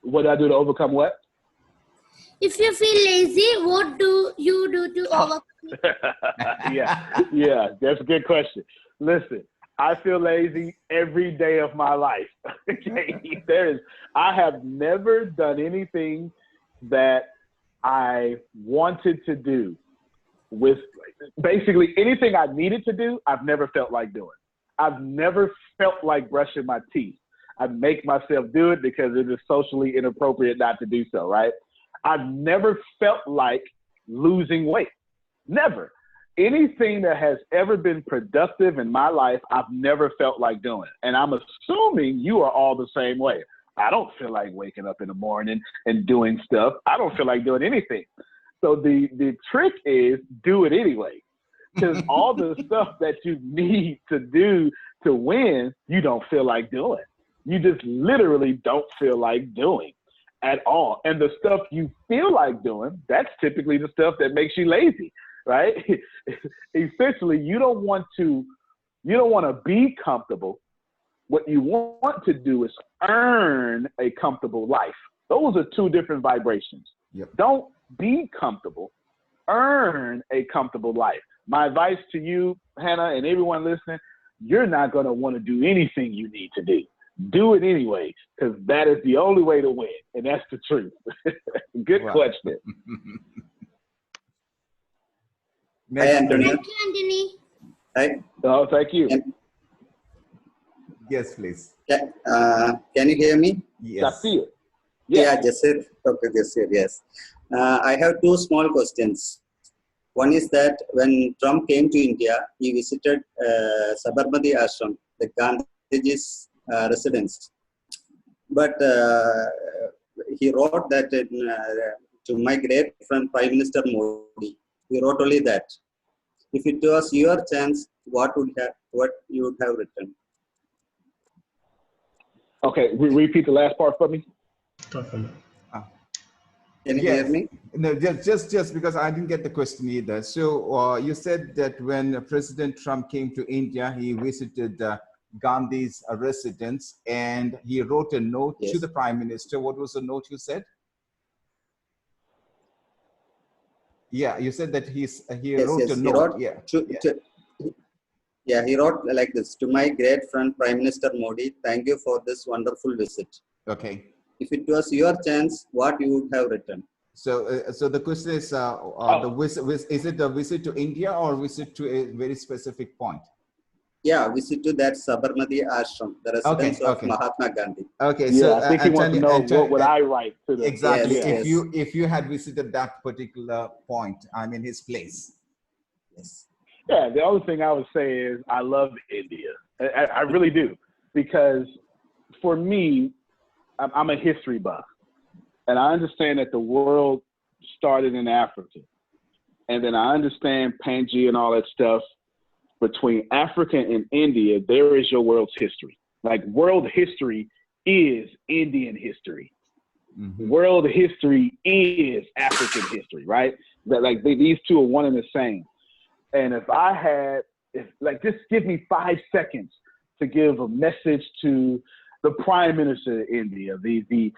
What do I do to overcome what? If you feel lazy, what do you do to overcome it? yeah, that's a good question. Listen, I feel lazy every day of my life. I have never done anything that I wanted to do with, basically anything I needed to do, I've never felt like doing. I've never felt like brushing my teeth. I make myself do it because it is socially inappropriate not to do so, right? I've never felt like losing weight. Never. Anything that has ever been productive in my life, I've never felt like doing. And I'm assuming you are all the same way. I don't feel like waking up in the morning and doing stuff. I don't feel like doing anything. So the trick is do it anyway. Because all the stuff that you need to do to win, you don't feel like doing. You just literally don't feel like doing at all. And the stuff you feel like doing, that's typically the stuff that makes you lazy, right? Essentially, you don't want to be comfortable What you want to do is earn a comfortable life. Those are two different vibrations. Yep. Don't be comfortable. Earn a comfortable life. My advice to you, Hannah, and everyone listening, you're not going to want to do anything you need to do. Do it anyway, because that is the only way to win, and that's the truth. Good question. Hi, Anthony. Thank you, Anthony. Hi. Oh, thank you. Yes, please. Can you hear me? Yes. Yes. Yeah, Jasir. Dr. Jasir, yes. I have two small questions. One is that when Trump came to India, he visited Sabarmati Ashram, the Gandhiji's residence. But he wrote that to my great friend Prime Minister Modi. He wrote only that. If it was your chance, what you would have written? Okay, repeat the last part for me. Can you hear me? No, just because I didn't get the question either. So you said that when President Trump came to India, he visited Gandhi's residence and he wrote a note to the Prime Minister. What was the note you said? Yeah, you said that he wrote a note. He wrote like this: to my great friend Prime Minister Modi, thank you for this wonderful visit. Okay. If it was your chance, what you would have written? So, so the question is, is it a visit to India or visit to a very specific point? Yeah, visit to that Sabarmati Ashram, the residence of Mahatma Gandhi. Okay, yeah, so I think he wants to know what would I write to them. Exactly. If you had visited that particular point, I mean his place. Yes. Yeah, the only thing I would say is I love India. I really do, because for me, I'm a history buff, and I understand that the world started in Africa, and then I understand Pangea and all that stuff. Between Africa and India, there is your world's history. Like world history is Indian history. Mm-hmm. World history is African history, right? That like these two are one and the same. And just give me 5 seconds to give a message to the Prime Minister of India, the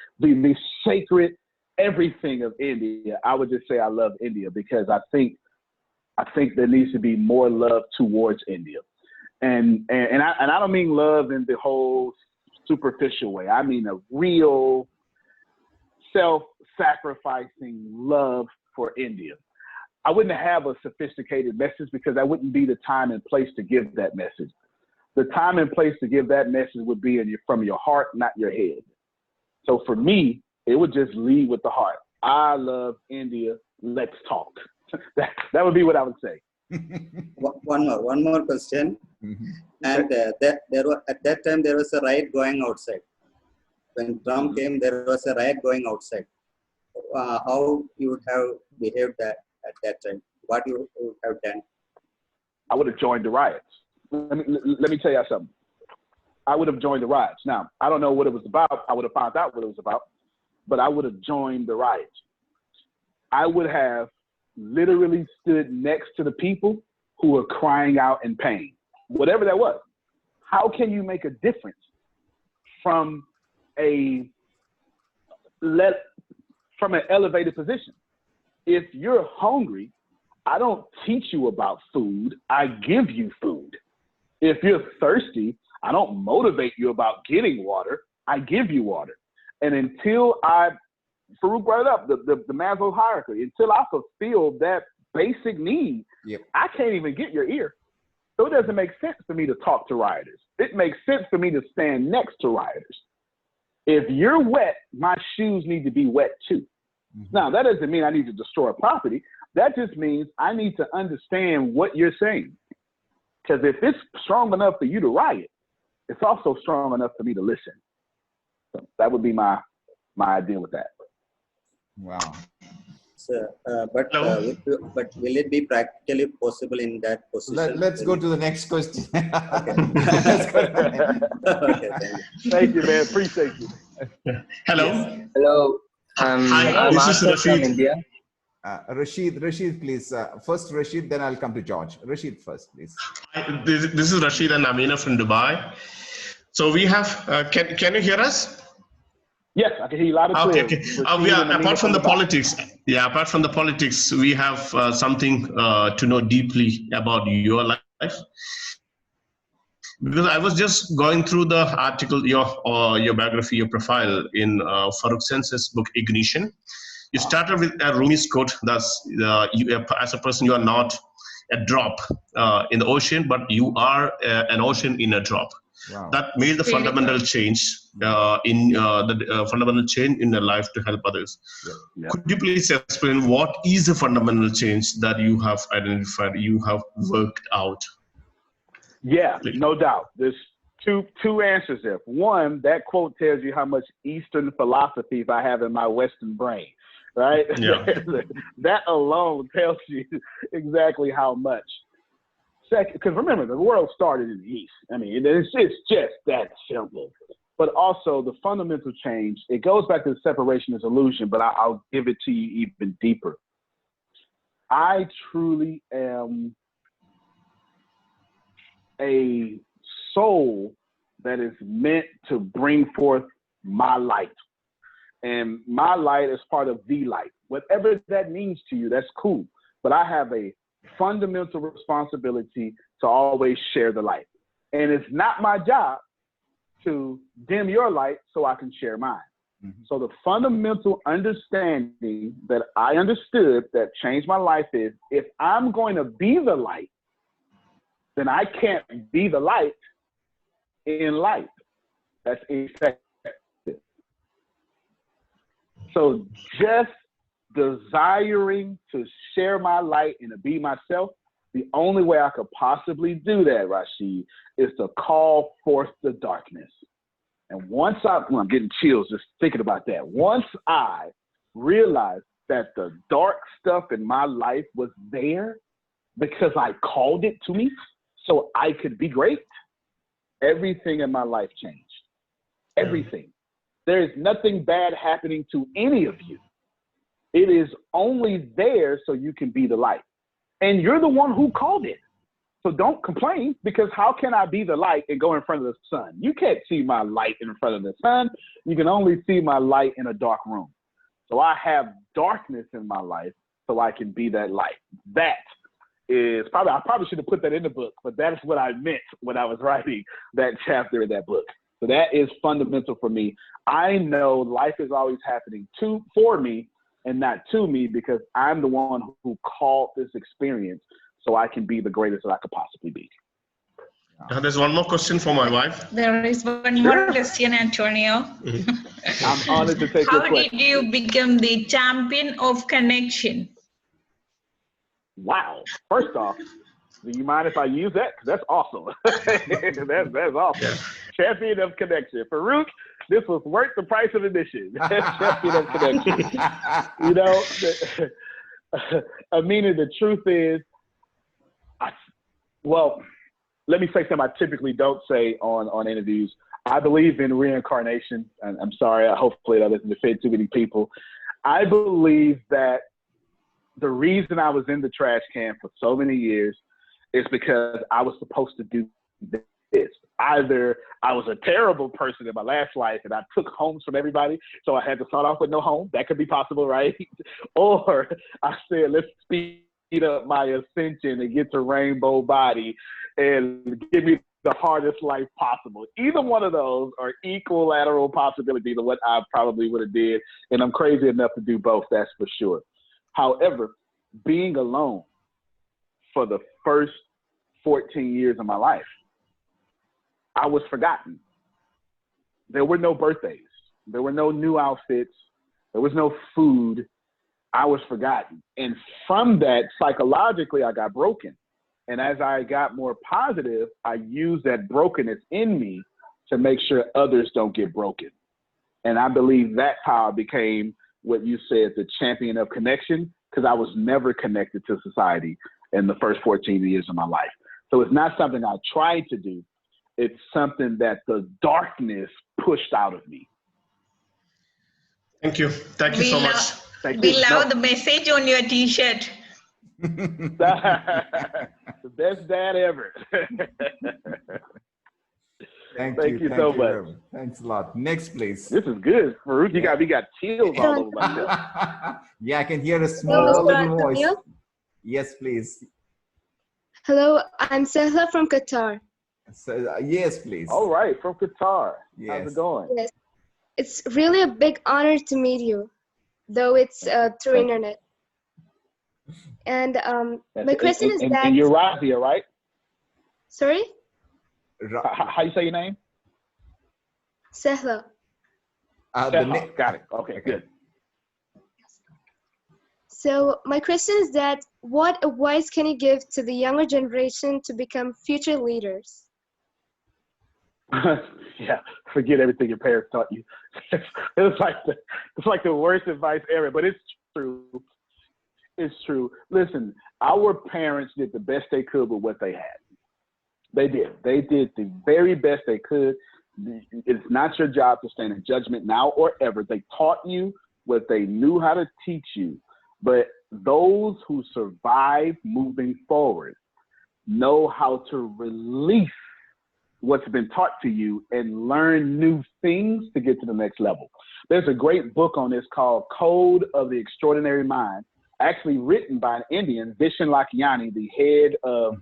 sacred everything of India, I would just say I love India, because I think there needs to be more love towards India. And I don't mean love in the whole superficial way. I mean a real self-sacrificing love for India. I wouldn't have a sophisticated message because that wouldn't be the time and place to give that message. The time and place to give that message would be from your heart, not your head. So for me, it would just lead with the heart. I love India. Let's talk. That would be what I would say. One more question. Mm-hmm. And at that time there was a riot going outside. When Trump came, there was a riot going outside. How you would have behaved at that time? What you would have done? I would have joined the riots. Let me tell you something. I would have joined the riots. Now, I don't know what it was about. I would have found out what it was about, but I would have joined the riots. I would have literally stood next to the people who were crying out in pain, whatever that was. How can you make a difference from an elevated position? If you're hungry, I don't teach you about food. I give you food. If you're thirsty, I don't motivate you about getting water. I give you water. And until Farookh brought it up, the Maslow hierarchy, until I fulfill that basic need, I can't even get your ear. So it doesn't make sense for me to talk to rioters. It makes sense for me to stand next to rioters. If you're wet, my shoes need to be wet too. Mm-hmm. Now, that doesn't mean I need to destroy a property. That just means I need to understand what you're saying. Because if it's strong enough for you to riot, it's also strong enough for me to listen. So that would be my idea with that. Wow. So, but will it be practically possible in that position? Let's go to the next question. Okay, thank you, man. Appreciate you. Hello. Yes. Hello. Hi, this is Rashid. From India. Rashid, please. First Rashid, then I'll come to George. Rashid first, please. Hi, this is Rashid and Amina from Dubai. So we have, can you hear us? Yes, I can hear you loud and clear. Okay. We are, apart from the politics, apart from the politics, we have something to know deeply about your life. Because I was just going through the article, your biography, your profile in Farookh Sensei's book, Ignition. You started with a Rumi's quote, thus, as a person, you are not a drop in the ocean, but you are an ocean in a drop. Wow. That made the fundamental change fundamental change in your life to help others. Yeah. Could you please explain what is the fundamental change that you have identified, you have worked out? Yeah, no doubt. There's two answers there. One, that quote tells you how much Eastern philosophies I have in my Western brain, right? Yeah. That alone tells you exactly how much. Second, because remember, the world started in the East. I mean, it's just that simple. But also the fundamental change, it goes back to the separation is illusion, but I'll give it to you even deeper. I truly am a soul that is meant to bring forth my light. And my light is part of the light. Whatever that means to you, that's cool. But I have a fundamental responsibility to always share the light. And it's not my job to dim your light so I can share mine. Mm-hmm. So the fundamental understanding that I understood that changed my life is, if I'm going to be the light, then I can't be the light in light. That's effective. So just desiring to share my light and to be myself, the only way I could possibly do that, Rashid, is to call forth the darkness. And once I'm getting chills just thinking about that. Once I realized that the dark stuff in my life was there because I called it to me so I could be great, everything in my life changed. Everything. There is nothing bad happening to any of you. It is only there so you can be the light. And you're the one who called it. So don't complain, because how can I be the light and go in front of the sun? You can't see my light in front of the sun. You can only see my light in a dark room. So I have darkness in my life so I can be that light. That is I probably should have put that in the book, but that is what I meant when I was writing that chapter in that book. So that is fundamental for me. I know life is always happening for me and not to me, because I'm the one who called this experience so I can be the greatest that I could possibly be. There's one more question for my wife. There is one more question, Antonio. I'm honored to take your question. How did you become the champion of connection? Wow. First off, do you mind if I use that? Because that's awesome. that's awesome. Yeah. Champion of connection. Farookh, this was worth the price of admission. Champion of connection. You know, I mean, the truth is, let me say something I typically don't say on interviews. I believe in reincarnation. And I'm sorry, hopefully that doesn't offend too many people. I believe that the reason I was in the trash can for so many years is because I was supposed to do this. Either I was a terrible person in my last life and I took homes from everybody, so I had to start off with no home. That could be possible, right? Or I said, let's speed up my ascension and get to rainbow body and give me the hardest life possible. Either one of those are equilateral possibility to what I probably would have did, and I'm crazy enough to do both, that's for sure. However, being alone for the first 14 years of my life, I was forgotten. There were no birthdays. There were no new outfits. There was no food. I was forgotten. And from that, psychologically, I got broken. And as I got more positive, I used that brokenness in me to make sure others don't get broken. And I believe that's how I became what you said, the champion of connection, because I was never connected to society in the first 14 years of my life. So it's not something I tried to do. It's something that the darkness pushed out of me. Thank you. Thank you so much. We love the message on your t-shirt. The best dad ever. Thank Thank you you so much. very much. Thanks a lot. Next, please. This is good, Farookh. We got chills all over myself. Yeah, I can hear a Hello, small Mr. little voice. Antonio. Yes, please. Hello, I'm Sehla from Qatar. So, yes, please. All right, from Qatar. Yes. How's it going? Yes, it's really a big honor to meet you, though it's through internet. And my question is that. And you're Razia, right? Sorry? How you say your name? Sehla. Got it. Okay, good. So my question is that what advice can you give to the younger generation to become future leaders? Yeah, forget everything your parents taught you. It's like the worst advice ever, but it's true. It's true. Listen, our parents did the best they could with what they had. They did. They did the very best they could. It's not your job to stand in judgment now or ever. They taught you what they knew how to teach you. But those who survive moving forward know how to release what's been taught to you and learn new things to get to the next level. There's a great book on this called Code of the Extraordinary Mind, actually written by an Indian, Vishen Lakhiani, the head of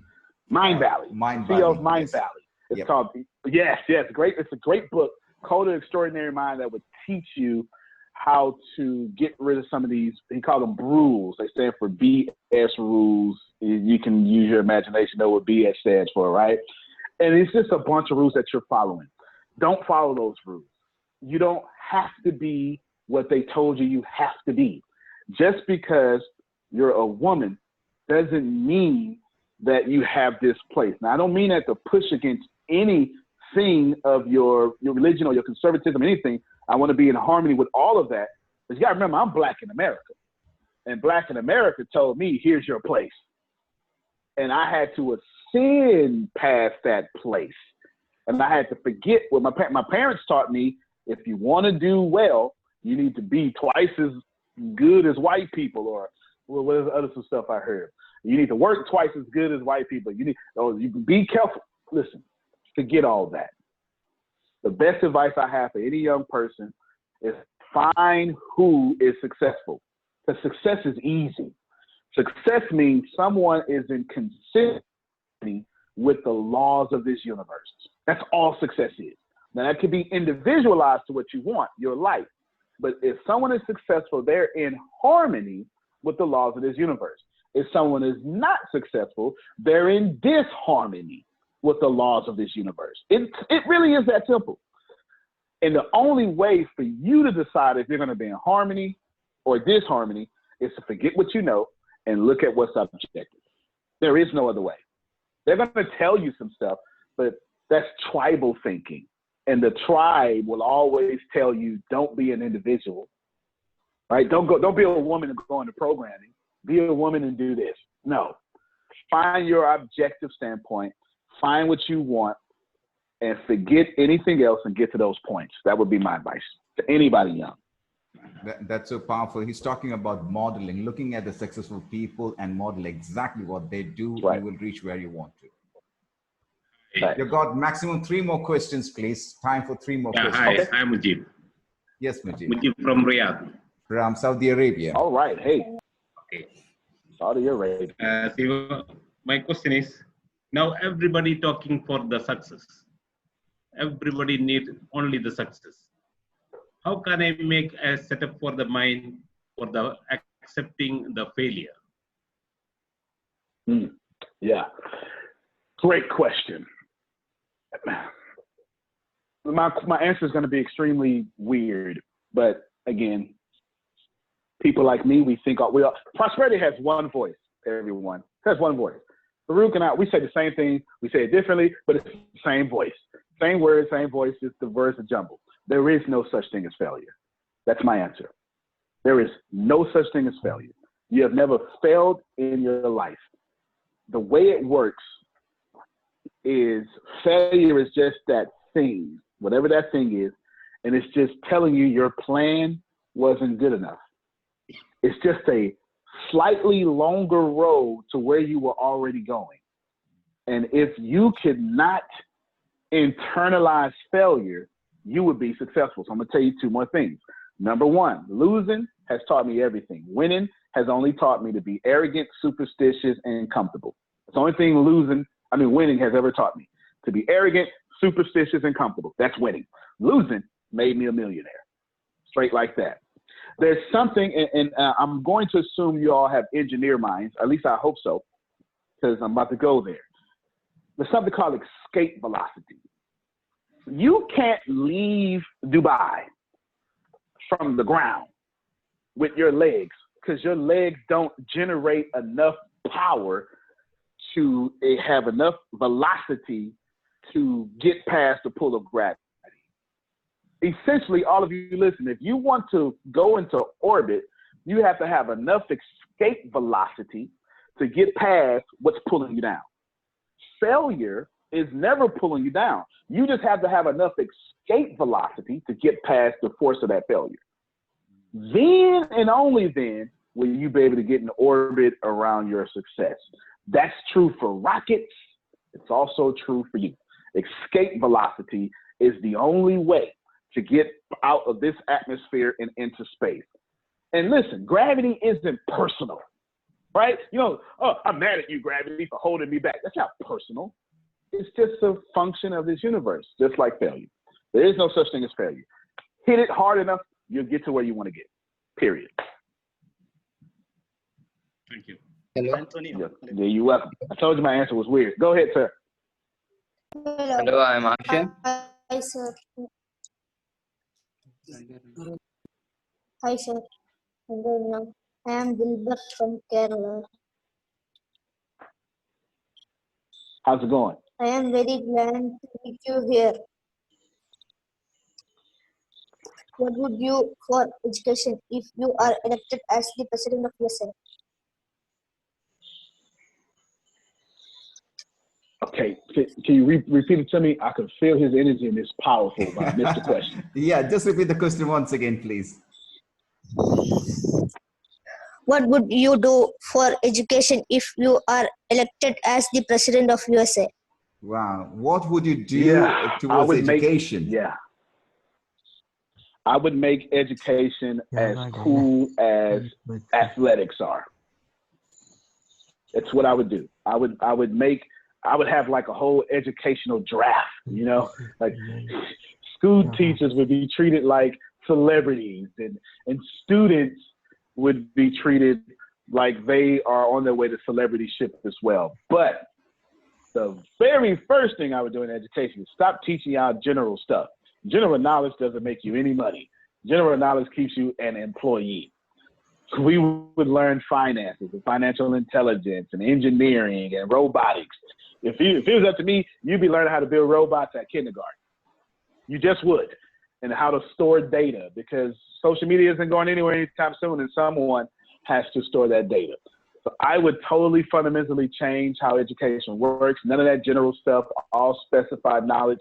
Mind Valley, CEO of Mind Valley. It's called, great. It's a great book, Code of the Extraordinary Mind, that would teach you how to get rid of some of these, he called them rules. They stand for BS rules. You can use your imagination, know what BS stands for, right? And it's just a bunch of rules that you're following. Don't follow those rules. You don't have to be what they told you have to be. Just because you're a woman doesn't mean that you have this place. Now, I don't mean that to push against anything of your religion or your conservatism, anything. I want to be in harmony with all of that. But you got to remember, I'm Black in America. And Black in America told me, here's your place. And I had to ascend past that place. And I had to forget what my parents taught me. If you want to do well, you need to be twice as good as white people, or what is the other some stuff I heard. You need to work twice as good as white people. You can be careful. Listen, forget all that. The best advice I have for any young person is find who is successful. Because success is easy. Success means someone is in consistency with the laws of this universe. That's all success is. Now, that could be individualized to what you want, your life. But if someone is successful, they're in harmony with the laws of this universe. If someone is not successful, they're in disharmony with the laws of this universe. It really is that simple. And the only way for you to decide if you're going to be in harmony or disharmony is to forget what you know and look at what's objective. There is no other way. They're going to tell you some stuff, but that's tribal thinking. And the tribe will always tell you, don't be an individual, right? Don't be a woman and go into programming. Be a woman and do this. No. Find your objective standpoint. Find what you want and forget anything else and get to those points. That would be my advice to anybody young. That's so powerful. He's talking about modeling, looking at the successful people and model exactly what they do. Right. You will reach where you want to. Right. You've got maximum 3 more questions, please. Time for 3 more questions. Hi, I'm Mujib. Yes, Mujib. Mujib from Riyadh. From Saudi Arabia. All right. Hey. Okay. Saudi Arabia. So my question is, now everybody talking for the success. Everybody needs only the success. How can I make a setup for the mind for the accepting the failure? Yeah. Great question. My answer is going to be extremely weird, but again, people like me, we think prosperity has one voice. Everyone it has one voice. Farookh and I, we say the same thing. We say it differently, but it's the same voice, same words, same voice. It's diverse and jumbled. There is no such thing as failure. That's my answer. There is no such thing as failure. You have never failed in your life. The way it works is failure is just that thing, whatever that thing is, and it's just telling you your plan wasn't good enough. It's just a slightly longer road to where you were already going. And if you cannot internalize failure, you would be successful. So I'm going to tell you two more things. Number one, losing has taught me everything. Winning has only taught me to be arrogant, superstitious, and comfortable. It's the only thing winning has ever taught me. To be arrogant, superstitious, and comfortable. That's winning. Losing made me a millionaire. Straight like that. There's something, and I'm going to assume you all have engineer minds, at least I hope so, because I'm about to go there. There's something called escape velocity. You can't leave Dubai from the ground with your legs because your legs don't generate enough power to have enough velocity to get past the pull of gravity. Essentially, all of you listen, if you want to go into orbit, you have to have enough escape velocity to get past what's pulling you down. Failure is never pulling you down. You just have to have enough escape velocity to get past the force of that failure. Then and only then will you be able to get in orbit around your success. That's true for rockets. It's also true for you. Escape velocity is the only way to get out of this atmosphere and into space. And listen, gravity isn't personal, right? I'm mad at you, gravity, for holding me back. That's not personal. It's just a function of this universe, just like failure. There is no such thing as failure. Hit it hard enough, you'll get to where you want to get, period. Thank you. Hello. Yeah, you're welcome. I told you my answer was weird. Go ahead, sir. Hello, I'm Akshay. Hi, sir. Hi, sir. Hello, I am Dilbert from Kerala. How's it going? I am very glad to meet you here. What would you for education if you are elected as the president of USA? Okay, can you repeat it to me? I can feel his energy and it's powerful, but I missed the question. Yeah, just repeat the question once again, please. What would you do for education if you are elected as the president of USA? Wow, what would you do towards education? I would make education as cool as athletics are. That's what I would do. I would have like a whole educational draft, like school teachers would be treated like celebrities and students would be treated like they are on their way to celebrityship as well. But the very first thing I would do in education is stop teaching y'all general stuff. General knowledge doesn't make you any money. General knowledge keeps you an employee. We would learn finances and financial intelligence and engineering and robotics. If it was up to me, you'd be learning how to build robots at kindergarten. You just would. And how to store data, because social media isn't going anywhere anytime soon and someone has to store that data. So I would totally fundamentally change how education works. None of that general stuff, all specified knowledge.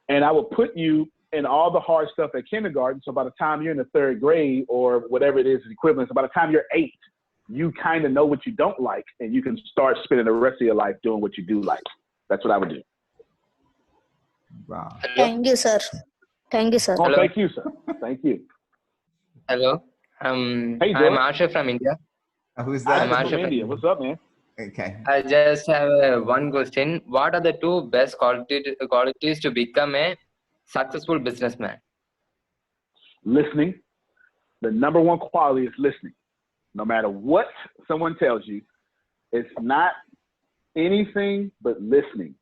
And I would put you in all the hard stuff at kindergarten. So by the time you're in the third grade or whatever it is, equivalent, so by the time you're 8, you kind of know what you don't like and you can start spending the rest of your life doing what you do like. That's what I would do. Wow. Thank you, sir. Thank you, sir. Oh, thank you, sir. Thank you. Hello. I'm Asha from India. Who's that? I'm Asha from India. What's up, man? Okay. I just have one question. What are the 2 best qualities to become a successful businessman? Listening. The number one quality is listening. No matter what someone tells you, it's not anything but listening.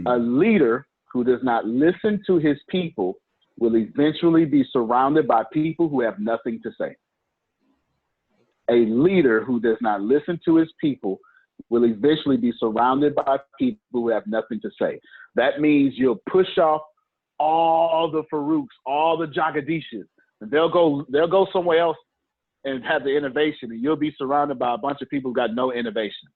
A leader who does not listen to his people will eventually be surrounded by people who have nothing to say. A leader who does not listen to his people will eventually be surrounded by people who have nothing to say. That means you'll push off all the Farookhs, all the Jagadishas, and they'll go somewhere else and have the innovation, and you'll be surrounded by a bunch of people who got no innovation.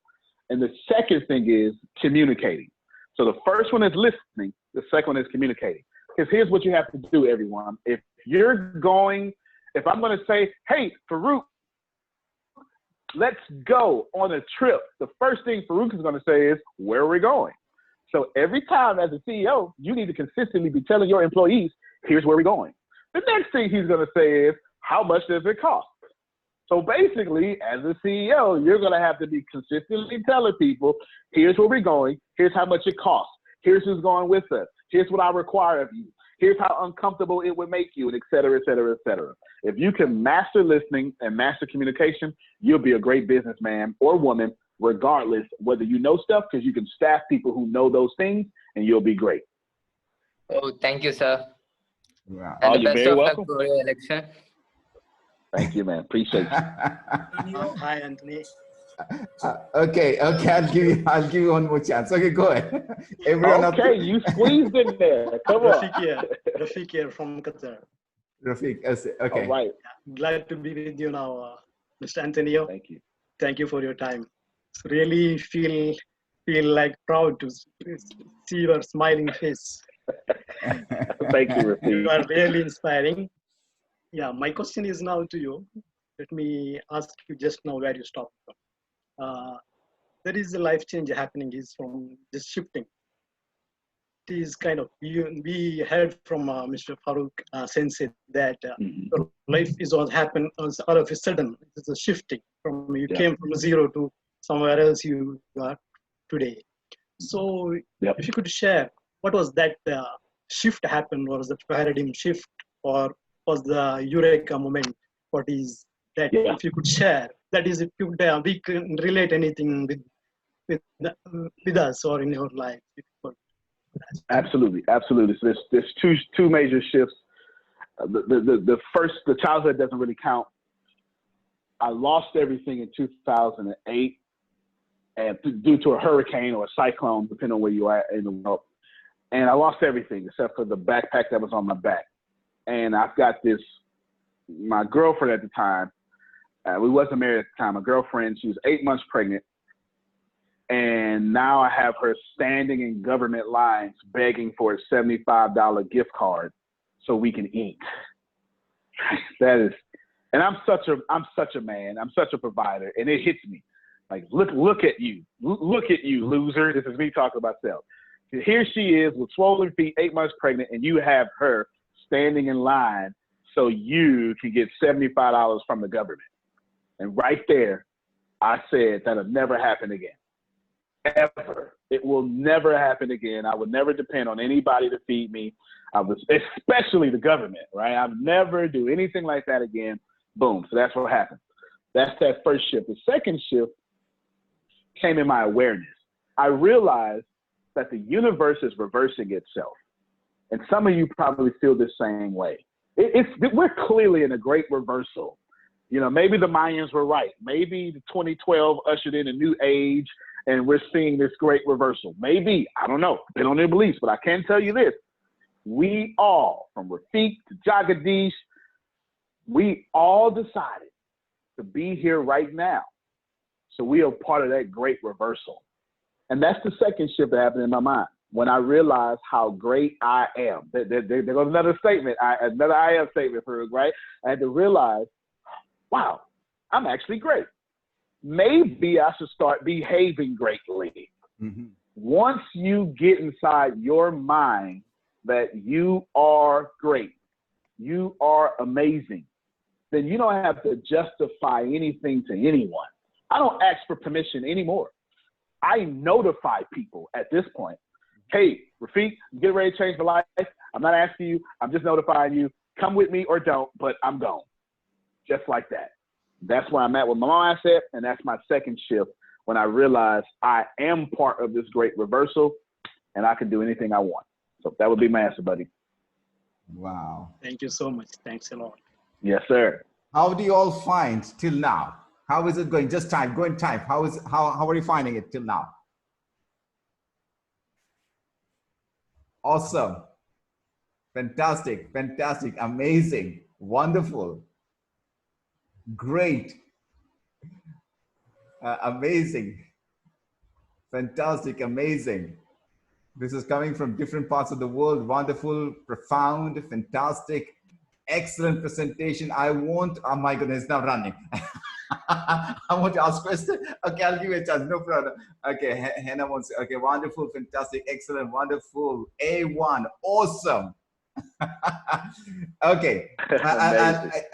And the second thing is communicating. So the first one is listening. The second one is communicating. Because here's what you have to do, everyone. If I'm going to say, hey, Farookh, let's go on a trip, the first thing Farookh is going to say is, where are we going? So every time as a CEO, you need to consistently be telling your employees, here's where we're going. The next thing he's going to say is, how much does it cost? So basically, as a CEO, you're going to have to be consistently telling people, here's where we're going, here's how much it costs, here's who's going with us, here's what I require of you, here's how uncomfortable it would make you, and et cetera, et cetera, et cetera. If you can master listening and master communication, you'll be a great businessman or woman, regardless whether you know stuff, because you can staff people who know those things, and you'll be great. Oh, thank you, sir. Wow. And you're best very of luck welcome. for your election. Thank you, man. Appreciate you. Hi, Anthony. Okay, I'll give you one more chance. Okay, go ahead. Everyone okay, you squeezed in there. Come on. Rafiq here from Qatar. Rafiq, okay. All right. Glad to be with you now, Mr. Antonio. Thank you. Thank you for your time. Really feel like proud to see your smiling face. Thank you, Rafiq. You are really inspiring. Yeah, my question is now to you. Let me ask you just now where you stopped from. There is a life change happening is from just shifting. It is kind of, we heard from Mr. Farookh Sensei that your life is what happened all of a sudden. It's a shifting from, you came from zero to somewhere else you are today. So if you could share, what was that shift happened? Was the paradigm shift, or was the eureka moment? What is that? If you could share, that is, if you we can relate anything with us or in your life. Absolutely. So there's two major shifts. The first, the childhood doesn't really count. I lost everything in 2008, and due to a hurricane or a cyclone, depending on where you are in the world. And I lost everything except for the backpack that was on my back. And I've got my girlfriend at the time, we wasn't married at the time, my girlfriend, she was 8 months pregnant. And now I have her standing in government lines begging for a $75 gift card so we can eat. That is, and I'm such a man, I'm such a provider, and it hits me. Like, look at you, loser. This is me talking about myself. Here she is with swollen feet, 8 months pregnant, and you have her standing in line so you can get $75 from the government. And right there, I said that'll never happen again. Ever. It will never happen again. I would never depend on anybody to feed me. Especially the government, right? I'll never do anything like that again. Boom. So that's what happened. That's that first shift. The second shift came in my awareness. I realized that the universe is reversing itself. And some of you probably feel the same way. We're clearly in a great reversal. You know, maybe the Mayans were right. Maybe the 2012 ushered in a new age and we're seeing this great reversal. Maybe, I don't know, depending on their beliefs, but I can tell you this. We all, from Rafiq to Jagadish, we all decided to be here right now. So we are part of that great reversal. And that's the second shift that happened in my mind. When I realized how great I am. There goes another statement, another I am statement, Farookh, right? I had to realize, wow, I'm actually great. Maybe I should start behaving greatly. Once you get inside your mind that you are great, you are amazing, then you don't have to justify anything to anyone. I don't ask for permission anymore. I notify people at this point. Hey, Rafiq, get ready to change my life. I'm not asking you. I'm just notifying you. Come with me or don't, but I'm gone. Just like that. That's where I'm at with my mindset, and that's my second shift when I realize I am part of this great reversal, and I can do anything I want. So that would be my answer, buddy. Wow. Thank you so much. Thanks a lot. Yes, sir. How do you all find till now? How is it going? Just type. Go and type. How are you finding it till now? Awesome. Fantastic. Fantastic. Amazing. Wonderful. Great. Amazing. Fantastic. Amazing. This is coming from different parts of the world. Wonderful, profound, fantastic, excellent presentation. Oh my goodness, it's now running. I want to ask question. Okay, I'll give you a chance. No problem. Okay, Hannah wants. Okay, wonderful, fantastic, excellent, wonderful, A1, awesome. Okay,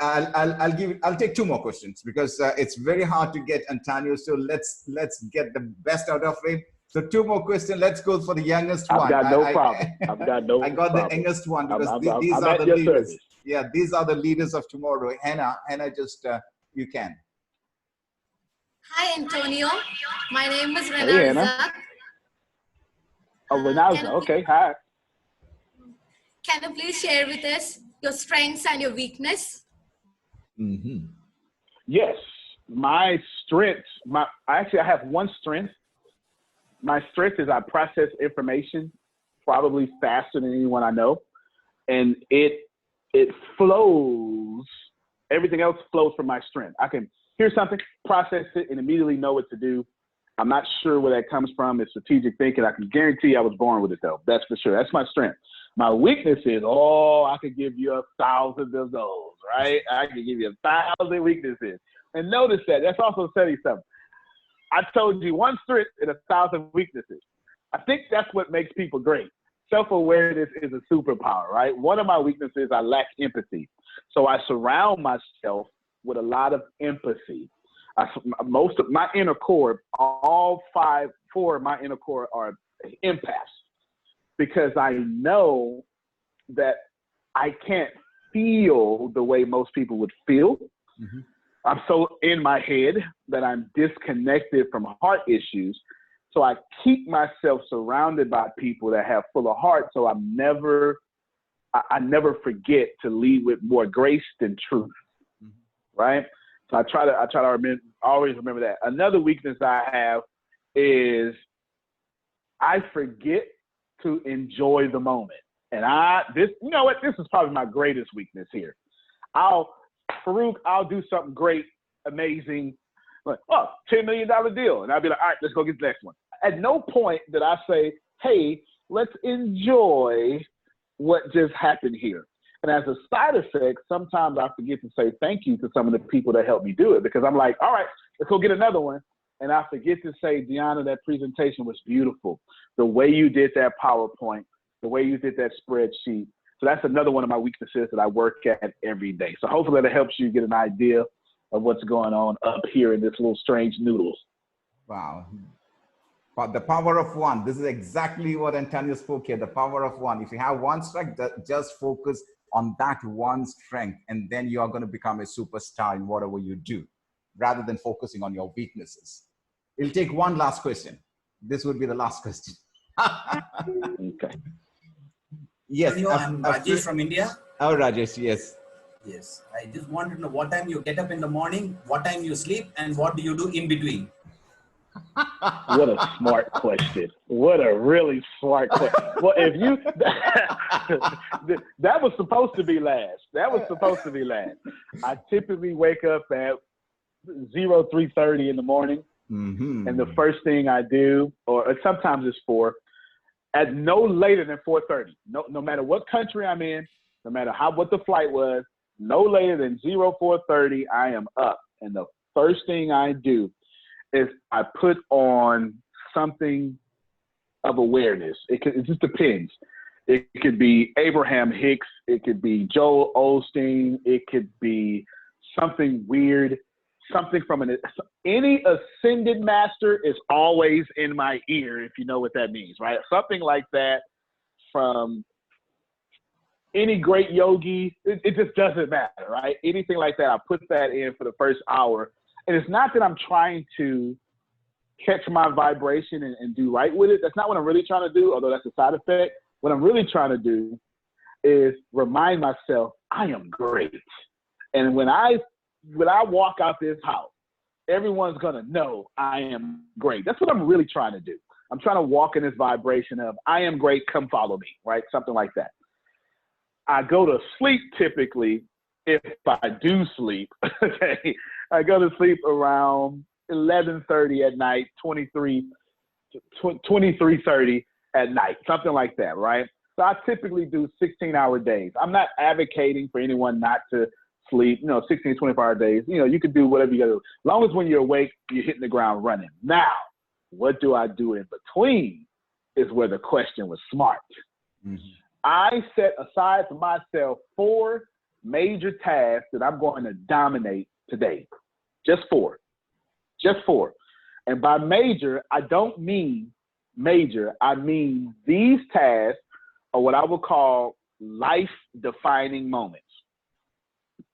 I'll take two more questions because it's very hard to get Antonio. So let's get the best out of him. So two more questions. Let's go for the youngest one. I've got no problem. I got the youngest one because these are the leaders. Service. Yeah, these are the leaders of tomorrow. Hannah, just you can. Hi, Antonio. My name is Rena. Hey, Anna. Oh, Renaza. Okay, hi. Can you please share with us your strengths and your weakness? Mm-hmm. Yes, my strengths. I have one strength. My strength is I process information probably faster than anyone I know, and it flows. Everything else flows from my strength. I can hear something, process it, and immediately know what to do. I'm not sure where that comes from. It's strategic thinking. I can guarantee I was born with it, though. That's for sure. That's my strength. My weakness is, I could give you 1,000 of those, right? I can give you 1,000 weaknesses. And notice that. That's also saying something. I told you one strength and 1,000 weaknesses. I think that's what makes people great. Self-awareness is a superpower, right? One of my weaknesses, I lack empathy. So I surround myself with a lot of empathy. Most of my inner core, four of my inner core are empaths, because I know that I can't feel the way most people would feel. Mm-hmm. I'm so in my head that I'm disconnected from heart issues. So I keep myself surrounded by people that have full of heart. So I never forget to lead with more grace than truth. Mm-hmm. Right? So I try to always remember that. Another weakness I have is I forget to enjoy the moment. And this is probably my greatest weakness here. Farookh, I'll do something great, amazing, like, $10 million deal. And I'll be like, all right, let's go get the next one. At no point did I say, hey, let's enjoy what just happened here. And as a side effect, sometimes I forget to say thank you to some of the people that helped me do it, because I'm like, all right, let's go get another one. And I forget to say, Deanna, that presentation was beautiful. The way you did that PowerPoint, the way you did that spreadsheet. So that's another one of my weaknesses that I work at every day. So hopefully that helps you get an idea of what's going on up here in this little strange noodles. Wow. But the power of one, this is exactly what Antonio spoke here, the power of one. If you have one strength, just focus on that one strength, and then you are going to become a superstar in whatever you do, rather than focusing on your weaknesses. We'll take one last question. This would be the last question. Okay. Yes. I'm Rajesh from India. Oh, Rajesh, yes. Yes. I just want to know what time you get up in the morning, what time you sleep, and what do you do in between? What a smart question. What a really smart question. Well, if you, that was supposed to be last. I typically wake up at 3:30 in the morning. Mm-hmm. And the first thing I do, or sometimes it's 4, at no later than 4:30. No matter what country I'm in, no matter what the flight was, no later than 4:30, I am up. And the first thing I do is I put on something of awareness. It just depends. It could be Abraham Hicks. It could be Joel Osteen. It could be something weird. Something from any ascended master is always in my ear, if you know what that means, right? Something like that from any great yogi. It just doesn't matter, right? Anything like that, I put that in for the first hour. And it's not that I'm trying to catch my vibration and do right with it. That's not what I'm really trying to do, although that's a side effect. What I'm really trying to do is remind myself I am great. And when I walk out this house, everyone's going to know I am great. That's what I'm really trying to do. I'm trying to walk in this vibration of I am great, come follow me, right? Something like that. I go to sleep typically, if I do sleep, okay, I go to sleep around 11:30 at night, 23:30 at night, something like that, right? So I typically do 16-hour days. I'm not advocating for anyone not to sleep, 16 to 24-hour days. You can do whatever you got to do. As long as when you're awake, you're hitting the ground running. Now, what do I do in between is where the question was smart. Mm-hmm. I set aside for myself 4 major tasks that I'm going to dominate today. Just 4. Just 4. And by major, I don't mean major. I mean these tasks are what I would call life-defining moments.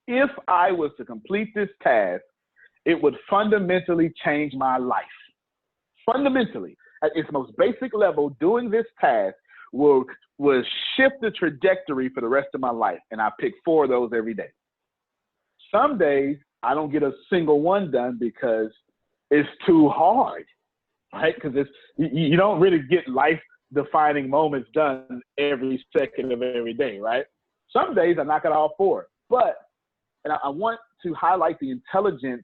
If I was to complete this task, it would fundamentally change my life. Fundamentally, at its most basic level, doing this task will shift the trajectory for the rest of my life. And I pick 4 of those every day. Some days, I don't get a single one done because it's too hard, right? Because you don't really get life-defining moments done every second of every day, right? Some days I knock out all 4. And I want to highlight the intelligence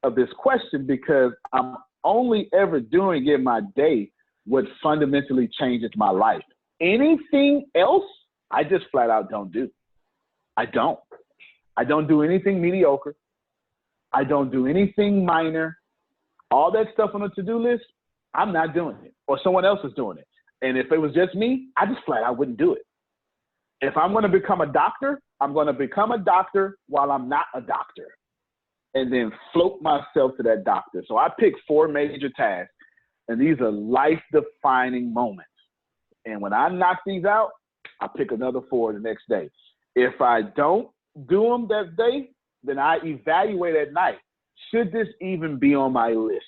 of this question because I'm only ever doing in my day what fundamentally changes my life. Anything else, I just flat out don't do. I don't do anything mediocre. I don't do anything minor. All that stuff on the to-do list, I'm not doing it, or someone else is doing it. And if it was just me, I just flat out wouldn't do it. If I'm going to become a doctor, I'm going to become a doctor while I'm not a doctor, and then float myself to that doctor. So I pick 4 major tasks, and these are life-defining moments. And when I knock these out, I pick another 4 the next day. If I don't do them that day, then I evaluate at night. Should this even be on my list?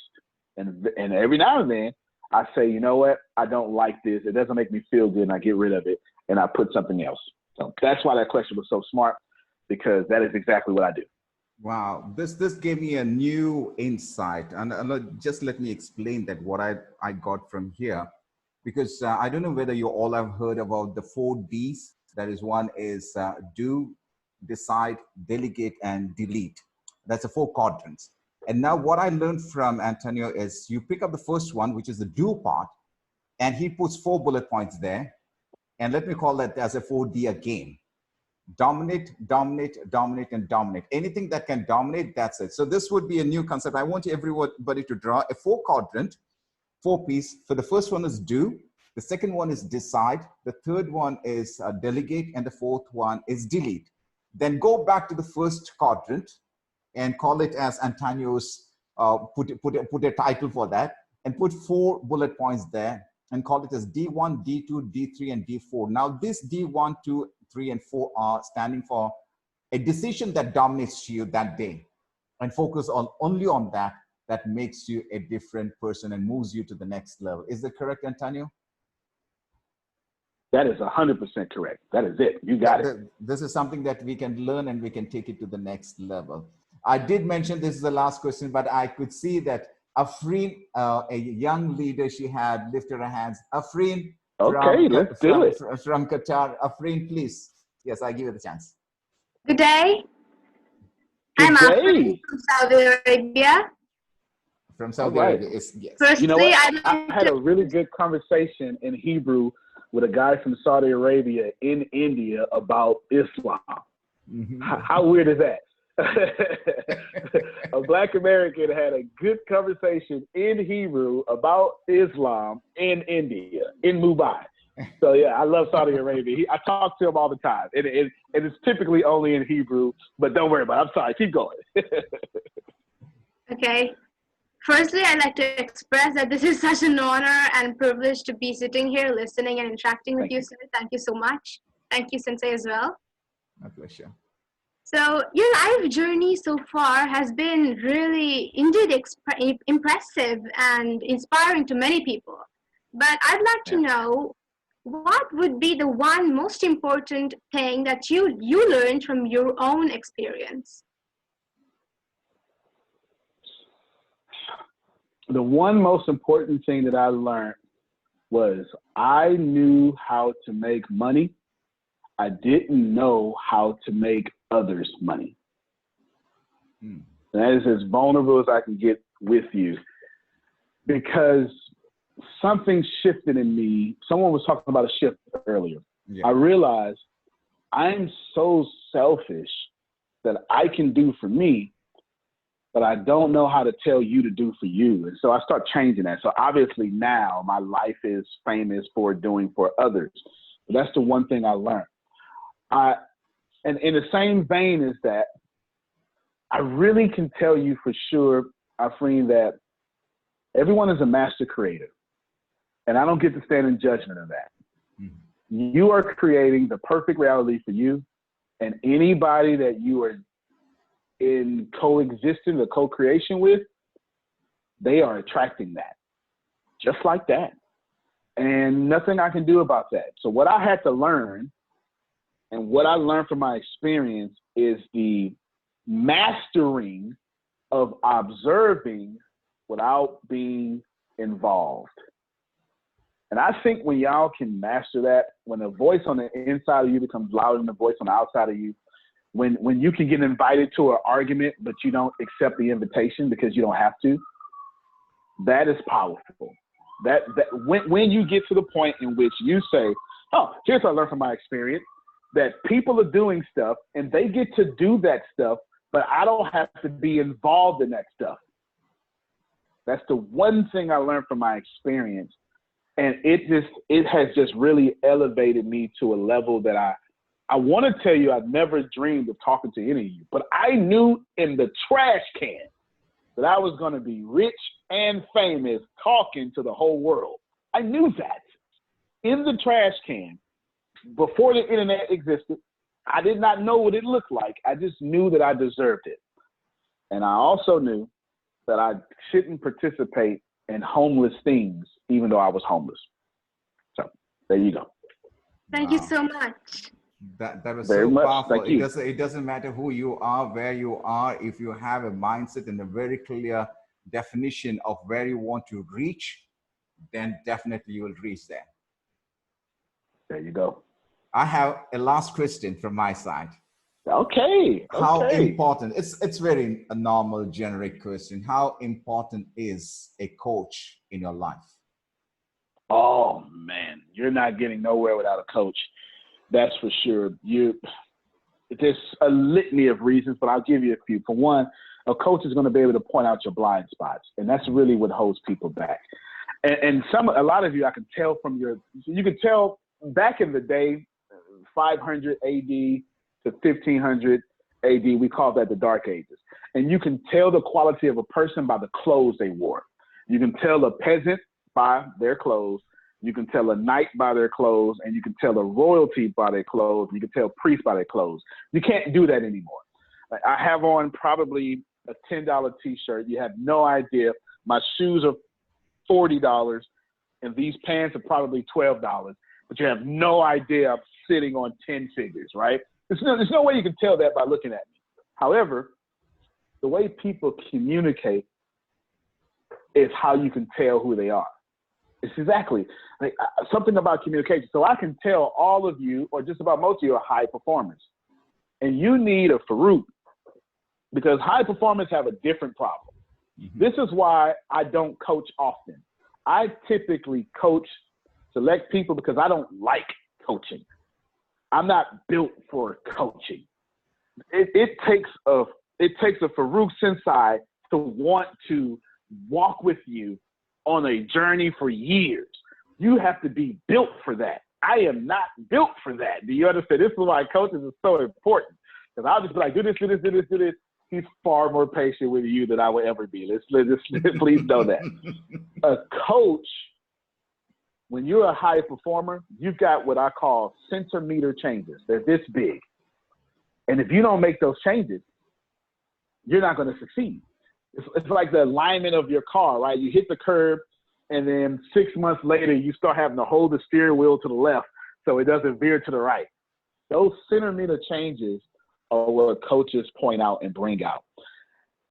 And every now and then, I say, you know what? I don't like this. It doesn't make me feel good, and I get rid of it, and I put something else. So that's why that question was so smart, because that is exactly what I do. Wow, this gave me a new insight, and just let me explain that what I got from here, because I don't know whether you all have heard about the 4 Ds. That is, one is do, decide, delegate, and delete. That's the 4 quadrants. And now what I learned from Antonio is you pick up the first one, which is the do part, and he puts 4 bullet points there. And let me call that as a 4D again. Dominate, dominate, dominate, and dominate. Anything that can dominate, that's it. So this would be a new concept. I want everybody to draw a 4 quadrant, 4 piece. For the first one is do. The second one is decide. The third one is delegate. And the fourth one is delete. Then go back to the first quadrant and call it as Antonio's, put a title for that, and put 4 bullet points there and call it as D1, D2, D3, and D4. Now this D1, 2, 3, and 4 are standing for a decision that dominates you that day, and focus only on that makes you a different person and moves you to the next level. Is that correct, Antonio? That is 100% correct. That is it. You got it. This is something that we can learn and we can take it to the next level. I did mention this is the last question, but I could see that Afreen, a young leader, she had lifted her hands. Afreen, let's do it. From Qatar. Afreen, please. Yes, I give you the chance. Good day. I'm Afreen from Saudi Arabia. From Saudi Arabia, yes. Firstly, you know what? I had a really good conversation in Hebrew with a guy from Saudi Arabia in India about Islam. Mm-hmm. How weird is that? A Black American had a good conversation in Hebrew about Islam in India, in Mumbai. So yeah, I love Saudi Arabia. I talk to him all the time. And it's typically only in Hebrew, but don't worry about it. I'm sorry, keep going. Okay. Firstly, I'd like to express that this is such an honor and privilege to be sitting here, listening and interacting with you, sir. Thank you so much. Thank you, Sensei, as well. My pleasure. So your life journey so far has been really indeed impressive and inspiring to many people. But I'd like to know, what would be the one most important thing that you learned from your own experience? The one most important thing that I learned was I knew how to make money. I didn't know how to make others money. That is as vulnerable as I can get with you, because something shifted in me. Someone was talking about a shift earlier. I realized I'm so selfish that I can do for me, but I don't know how to tell you to do for you. And so I start changing that. So obviously now my life is famous for doing for others. But that's the one thing I learned. And in the same vein as that, I really can tell you for sure, Afreen, that everyone is a master creator. And I don't get to stand in judgment of that. Mm-hmm. You are creating the perfect reality for you, and anybody that you are in coexistence or co-creation with, they are attracting that, just like that. And nothing I can do about that. So what I had to learn, and what I learned from my experience, is the mastering of observing without being involved. And I think when y'all can master that, when the voice on the inside of you becomes louder than the voice on the outside of you, when you can get invited to an argument, but you don't accept the invitation because you don't have to, that is powerful. That when you get to the point in which you say, oh, here's what I learned from my experience, that people are doing stuff and they get to do that stuff, but I don't have to be involved in that stuff. That's the one thing I learned from my experience. And it has just really elevated me to a level that I want to tell you, I've never dreamed of talking to any of you, but I knew in the trash can that I was going to be rich and famous talking to the whole world. I knew that in the trash can before the internet existed. I did not know what it looked like. I just knew that I deserved it. And I also knew that I shouldn't participate in homeless things, even though I was homeless. So there you go. Thank you so much. That was Very so much. powerful. Thank you. It doesn't matter who you are, where you are. If you have a mindset and a very clear definition of where you want to reach, then definitely you will reach there. There you go. I have a last question from my side. Okay. How important, it's very a normal generic question. How important is a coach in your life? Oh man, you're not getting nowhere without a coach. That's for sure. There's a litany of reasons, but I'll give you a few. For one, a coach is going to be able to point out your blind spots, and that's really what holds people back. And a lot of you, I can tell from you can tell back in the day, 500 AD to 1500 AD, we call that the Dark Ages. And you can tell the quality of a person by the clothes they wore. You can tell a peasant by their clothes. You can tell a knight by their clothes, and you can tell a royalty by their clothes. You can tell priests by their clothes. You can't do that anymore. I have on probably a $10 t-shirt. You have no idea. My shoes are $40, and these pants are probably $12, but you have no idea I'm sitting on 10 figures, right? There's no way you can tell that by looking at me. However, the way people communicate is how you can tell who they are. It's exactly something about communication. So I can tell all of you, or just about most of you, are high performers. And you need a Farookh, because high performers have a different problem. Mm-hmm. This is why I don't coach often. I typically coach select people because I don't like coaching. I'm not built for coaching. It takes a Farookh Sensei to want to walk with you on a journey for years. You have to be built for that. I am not built for that. Do you understand? This is why coaches is so important. Because I'll just be like, do this, do this, do this, do this. He's far more patient with you than I would ever be. Let's please know that. A coach, when you're a high performer, you've got what I call centimeter changes. They're this big. And if you don't make those changes, you're not going to succeed. It's like the alignment of your car, right? You hit the curb, and then 6 months later, you start having to hold the steering wheel to the left so it doesn't veer to the right. Those centimeter changes are what coaches point out and bring out.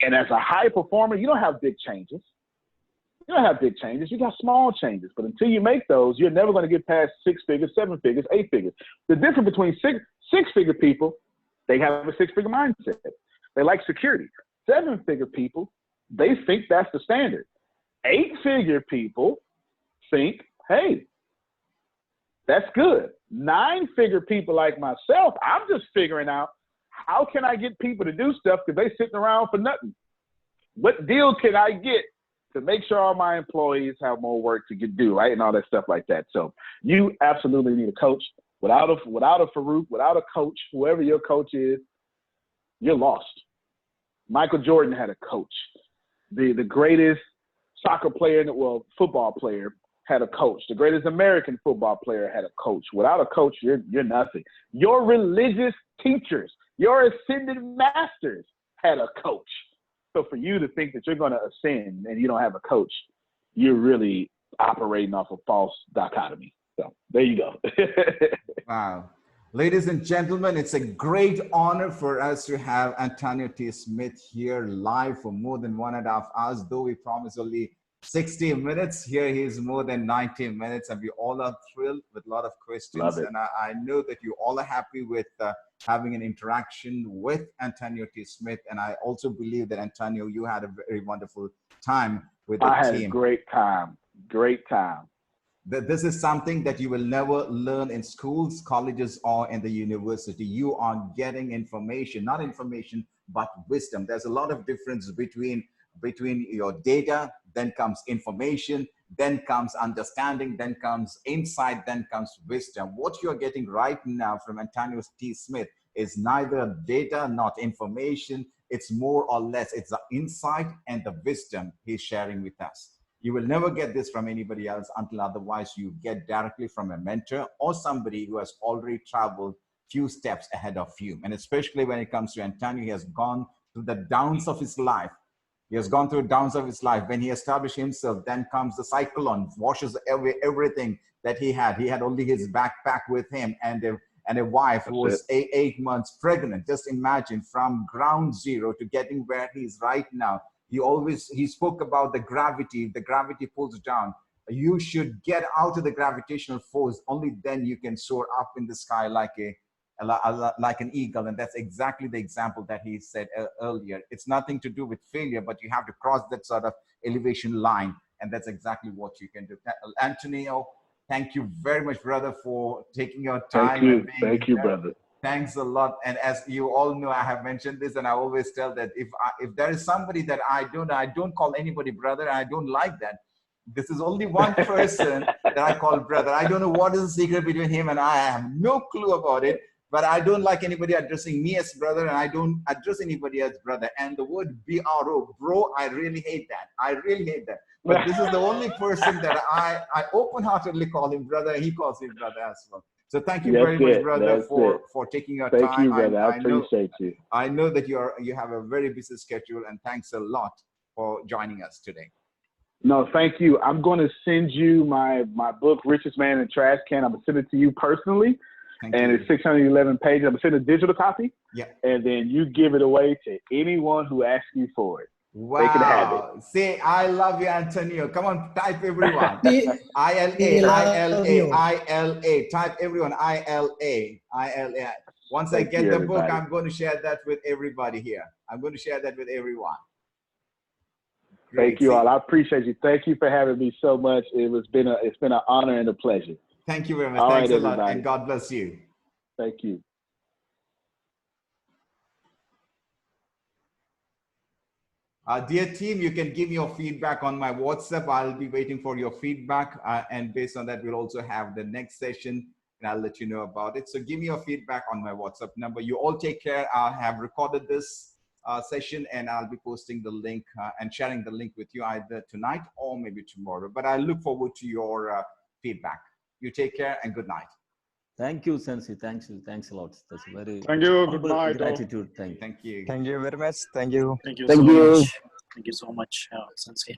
And as a high performer, you don't have big changes. You don't have big changes. You got small changes. But until you make those, you're never going to get past 6 figures, 7 figures, 8 figures. The difference between six-figure people, they have a 6-figure mindset. They like security. 7-figure people, they think that's the standard. 8-figure people think, hey, that's good. 9-figure people like myself, I'm just figuring out how can I get people to do stuff because they sitting around for nothing? What deal can I get to make sure all my employees have more work to do, right? And all that stuff like that. So you absolutely need a coach. Without a Farookh, without a coach, whoever your coach is, you're lost. Michael Jordan had a coach. The greatest soccer player, football player had a coach. The greatest American football player had a coach. Without a coach, you're nothing. Your religious teachers, your ascended masters had a coach. So for you to think that you're going to ascend and you don't have a coach, you're really operating off a false dichotomy. So there you go. Wow. Ladies and gentlemen, it's a great honor for us to have Antonio T. Smith here live for more than 1.5 hours, though we promised only 60 minutes. Here he is more than 90 minutes, and we all are thrilled with a lot of questions. And I know that you all are happy with having an interaction with Antonio T. Smith. And I also believe that, Antonio, you had a very wonderful time with the team. I had a great time. Great time. This is something that you will never learn in schools, colleges, or in the university. You are getting information, not information, but wisdom. There's a lot of difference between your data, then comes information, then comes understanding, then comes insight, then comes wisdom. What you're getting right now from Antonio T. Smith is neither data, not information. It's more or less, it's the insight and the wisdom he's sharing with us. You will never get this from anybody else until otherwise you get directly from a mentor or somebody who has already traveled few steps ahead of you. And especially when it comes to Antonio, he has gone through the downs of his life. He has gone through downs of his life. When he established himself, then comes the cyclone, washes away everything that he had. He had only his backpack with him and a wife who was 8 months pregnant. Just imagine, from ground zero to getting where he is right now. He spoke about the gravity pulls down. You should get out of the gravitational force. Only then you can soar up in the sky like an eagle. And that's exactly the example that he said earlier. It's nothing to do with failure, but you have to cross that sort of elevation line. And that's exactly what you can do. Antonio, thank you very much, brother, for taking your time. Thank you, brother. Thanks a lot. And as you all know, I have mentioned this, and I always tell that if there is somebody that I don't call anybody brother, I don't like that. This is only one person that I call brother. I don't know what is the secret between him and I have no clue about it, but I don't like anybody addressing me as brother, and I don't address anybody as brother. And the word BRO, bro, I really hate that. I really hate that. But this is the only person that I open-heartedly call him brother. He calls him brother as well. So thank you very much, brother, for taking your time. Thank you, brother. I appreciate you. I know that you have a very busy schedule, and thanks a lot for joining us today. No, thank you. I'm going to send you my book, Richest Man in Trash Can. I'm going to send it to you personally. It's 611 pages. I'm going to send a digital copy. Yeah. And then you give it away to anyone who asks you for it. Wow. They can have it. Say, I love you, Antonio. Come on, type everyone. I-L-A. Type everyone. I-L-A. Once I get the book, I'm going to share that with everybody here. I'm going to share that with everyone. Great. Thank you all. I appreciate you. Thank you for having me so much. It's been an honor and a pleasure. Thank you very much. All Thanks right, a lot, everybody. and God bless you. Thank you. Dear team, you can give me your feedback on my WhatsApp. I'll be waiting for your feedback. And based on that, we'll also have the next session, and I'll let you know about it. So give me your feedback on my WhatsApp number. You all take care. I have recorded this session, and I'll be posting the link and sharing the link with you either tonight or maybe tomorrow. But I look forward to your feedback. You take care, and good night. Thank you, Sensei. Thanks a lot. That's very thank you. Good night. Gratitude. Thank you. Thank you very much. Thank you. Thank you so much. Thank you so much, Sensei.